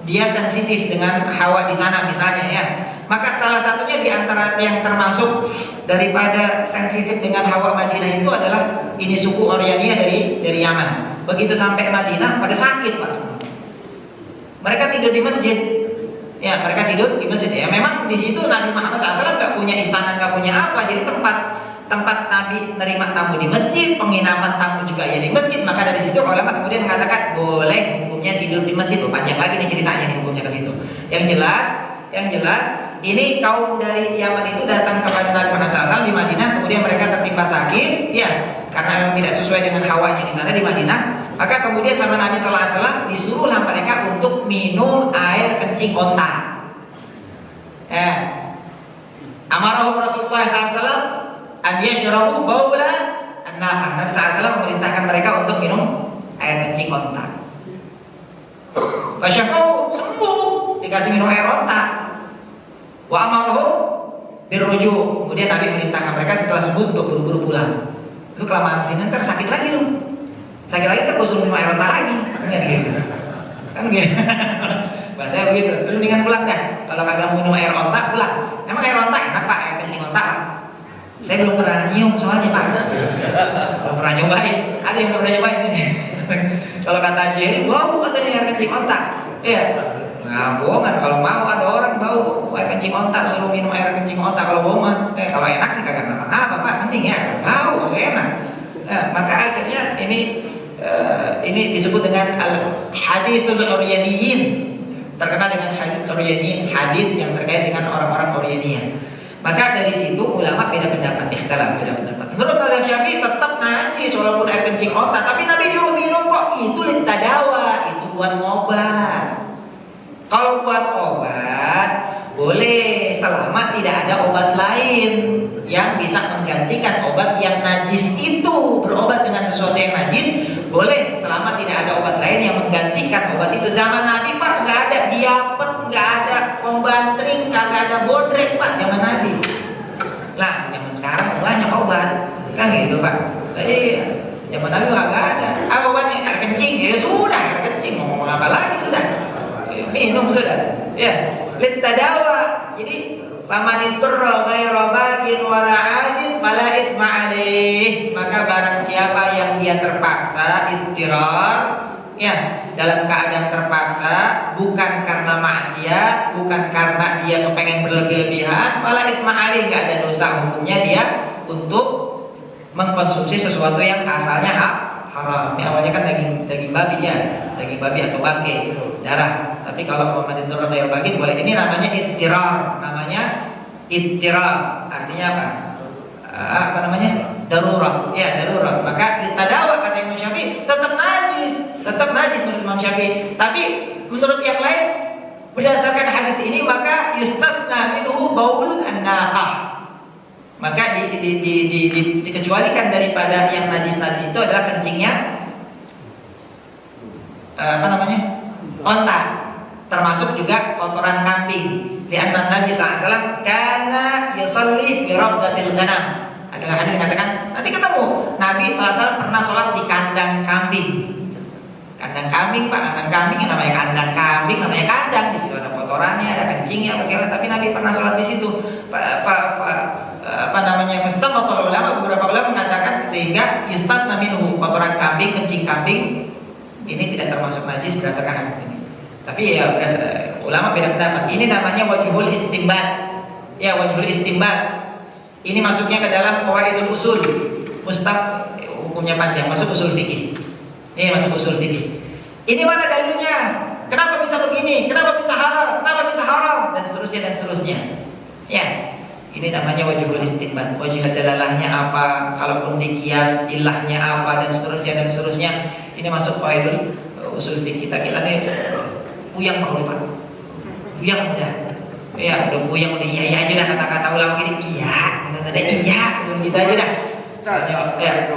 dia sensitif dengan hawa di sana misalnya ya. Maka salah satunya di antara yang termasuk daripada sensitif dengan hawa Madinah itu adalah ini suku Uryaniyah dari Yaman. Begitu sampai Madinah pada sakit Pak. Mereka tidur di masjid. Ya, mereka tidur di masjid ya. Memang di situ Nabi Muhammad SAW nggak punya istana, nggak punya apa, jadi tempat Nabi nerima tamu di masjid, penginapan tamu juga ya di masjid. Maka dari situ ulama kemudian mengatakan boleh hukumnya tidur di masjid. Panjang lagi nih ceritanya nih hukumnya ke situ. Yang jelas ini kaum dari Yaman itu datang kepada Nabi Muhammad SAW di Madinah, kemudian mereka tertimpa sakit, ya karena memang tidak sesuai dengan hawanya di sana di Madinah. Maka kemudian sama Nabi SAW disuruhlah mereka untuk minum air kencing onta. Amarahum Rasulullah SAW an yashrabu baula an-naqah. Nabi SAW memerintahkan mereka untuk minum air kencing onta. Fasyafau, sembuh, dikasih minum air onta. Wa amarahum birruju. Kemudian Nabi merintahkan mereka setelah sembuh untuk buru-buru pulang. Itu kelamaan sini ntar sakit lagi dong. Sakit lagi ntar suruh minum air onta lagi. Kan gitu. Bahasanya begitu. Mendingan pulang dah. Kalau kagak minum air onta pulang. Emang air onta enak Pak, air kencing onta Pak? Saya belum pernah nyium soalnya Pak. Belum pernah nyobain. Ada yang belum pernah nyobain ini. Kalau kata Haji, bau katanya air kencing onta. Iya. Nah, bohongan. Kalau mau ada orang bau air kencing onta suruh minum air kencing onta. Kalau bau mah, kalau enak sih kagak apa-apa Pak. Mending ya bau, enak. Maka akhirnya ini disebut dengan al-hadithul Uryaniyin. Terkenal dengan hadits Uryaniyin, hadits yang terkait dengan orang-orang Uryaniyah. Maka dari situ ulama beda pendapat, ikhtilaf beda pendapat. Menurut mazhab Syafi'i tetap najis walaupun air kencing onta, tapi Nabi nyuruh minum kok. Itu lintadawa, itu buat obat. Kalau buat obat boleh selama tidak ada obat lain yang bisa menggantikan obat yang najis itu. Berobat dengan sesuatu yang najis boleh selama tidak ada obat lain yang menggantikan obat itu. Zaman Nabi Pak nggak ada diapet, nggak ada pembantring, nggak ada bodrek Pak zaman Nabi. Lah zaman sekarang banyak obat kan gitu Pak. Jadi zaman Nabi nggak ada. Apa obatnya? Air kencing ya sudah, air kencing mau ngomong apa lagi sudah. Minum sudah. Ya, litadawa. Jadi faman iturra ghairu bagin wala 'adin fala itsma 'alaih. Maka barang siapa yang dia terpaksa ittirar, ya, dalam keadaan terpaksa, bukan karena maksiat, bukan karena dia kepengen berlebih-lebihan, fala itsma 'alaih, enggak ada dosa hukumnya dia untuk mengkonsumsi sesuatu yang asalnya haram. Ini awalnya kan daging babi ya, daging babi atau bangkai, darah. Tapi kalau faman iturra ghairu bagin boleh. Ini namanya ittirar, artinya artinya apa? Apa namanya? Darurat. Ya, darurat. Maka litadawa kata Imam Syafi'i tetap najis menurut Imam Syafi'i. Tapi menurut yang lain berdasarkan hadis ini maka yustatna minhu baul an-naqah. Maka dikecualikan daripada yang najis-najis itu adalah kencingnya onta, termasuk juga kotoran kambing. Lianna Nabi SAW karena yusalli fi rabdatil ghanam. Adalah hadis yang mengatakan nanti ketemu Nabi SAW pernah sholat di kandang kambing. Kandang kambing, Pak, kandang kambing yang namanya kandang kambing, namanya kandang, di situ ada kotorannya, ada kencingnya, tapi Nabi pernah sholat di situ. Fastamaqal ulama, beberapa ulama mengatakan sehingga yustatna minhu, kotoran kambing, kencing kambing ini tidak termasuk najis berdasarkan hadis ini. Tapi ya ulama beda pendapat. Ini namanya wajhul istinbat. Ya, wajhul istinbat. Ini masuknya ke dalam qawaidul usul. Hukumnya panjang, masuk usul fikih. Ini masuk usul fikih. Ini mana dalilnya? Kenapa bisa begini? Kenapa bisa halal? Kenapa bisa haram? Dan seterusnya. Ya. Ini namanya wajhul istinbat. Wajh dalalahnya apa? Kalaupun dikias ilahnya apa dan seterusnya. Ini masuk qawaidul usul fikih. Kita nih puyang Pak. Puyang udah. Ya, udah puyang udah iya aja dah kata-kata ulama gini. Iya, ada iya, kita aja dah. Ustaz, Ya, ada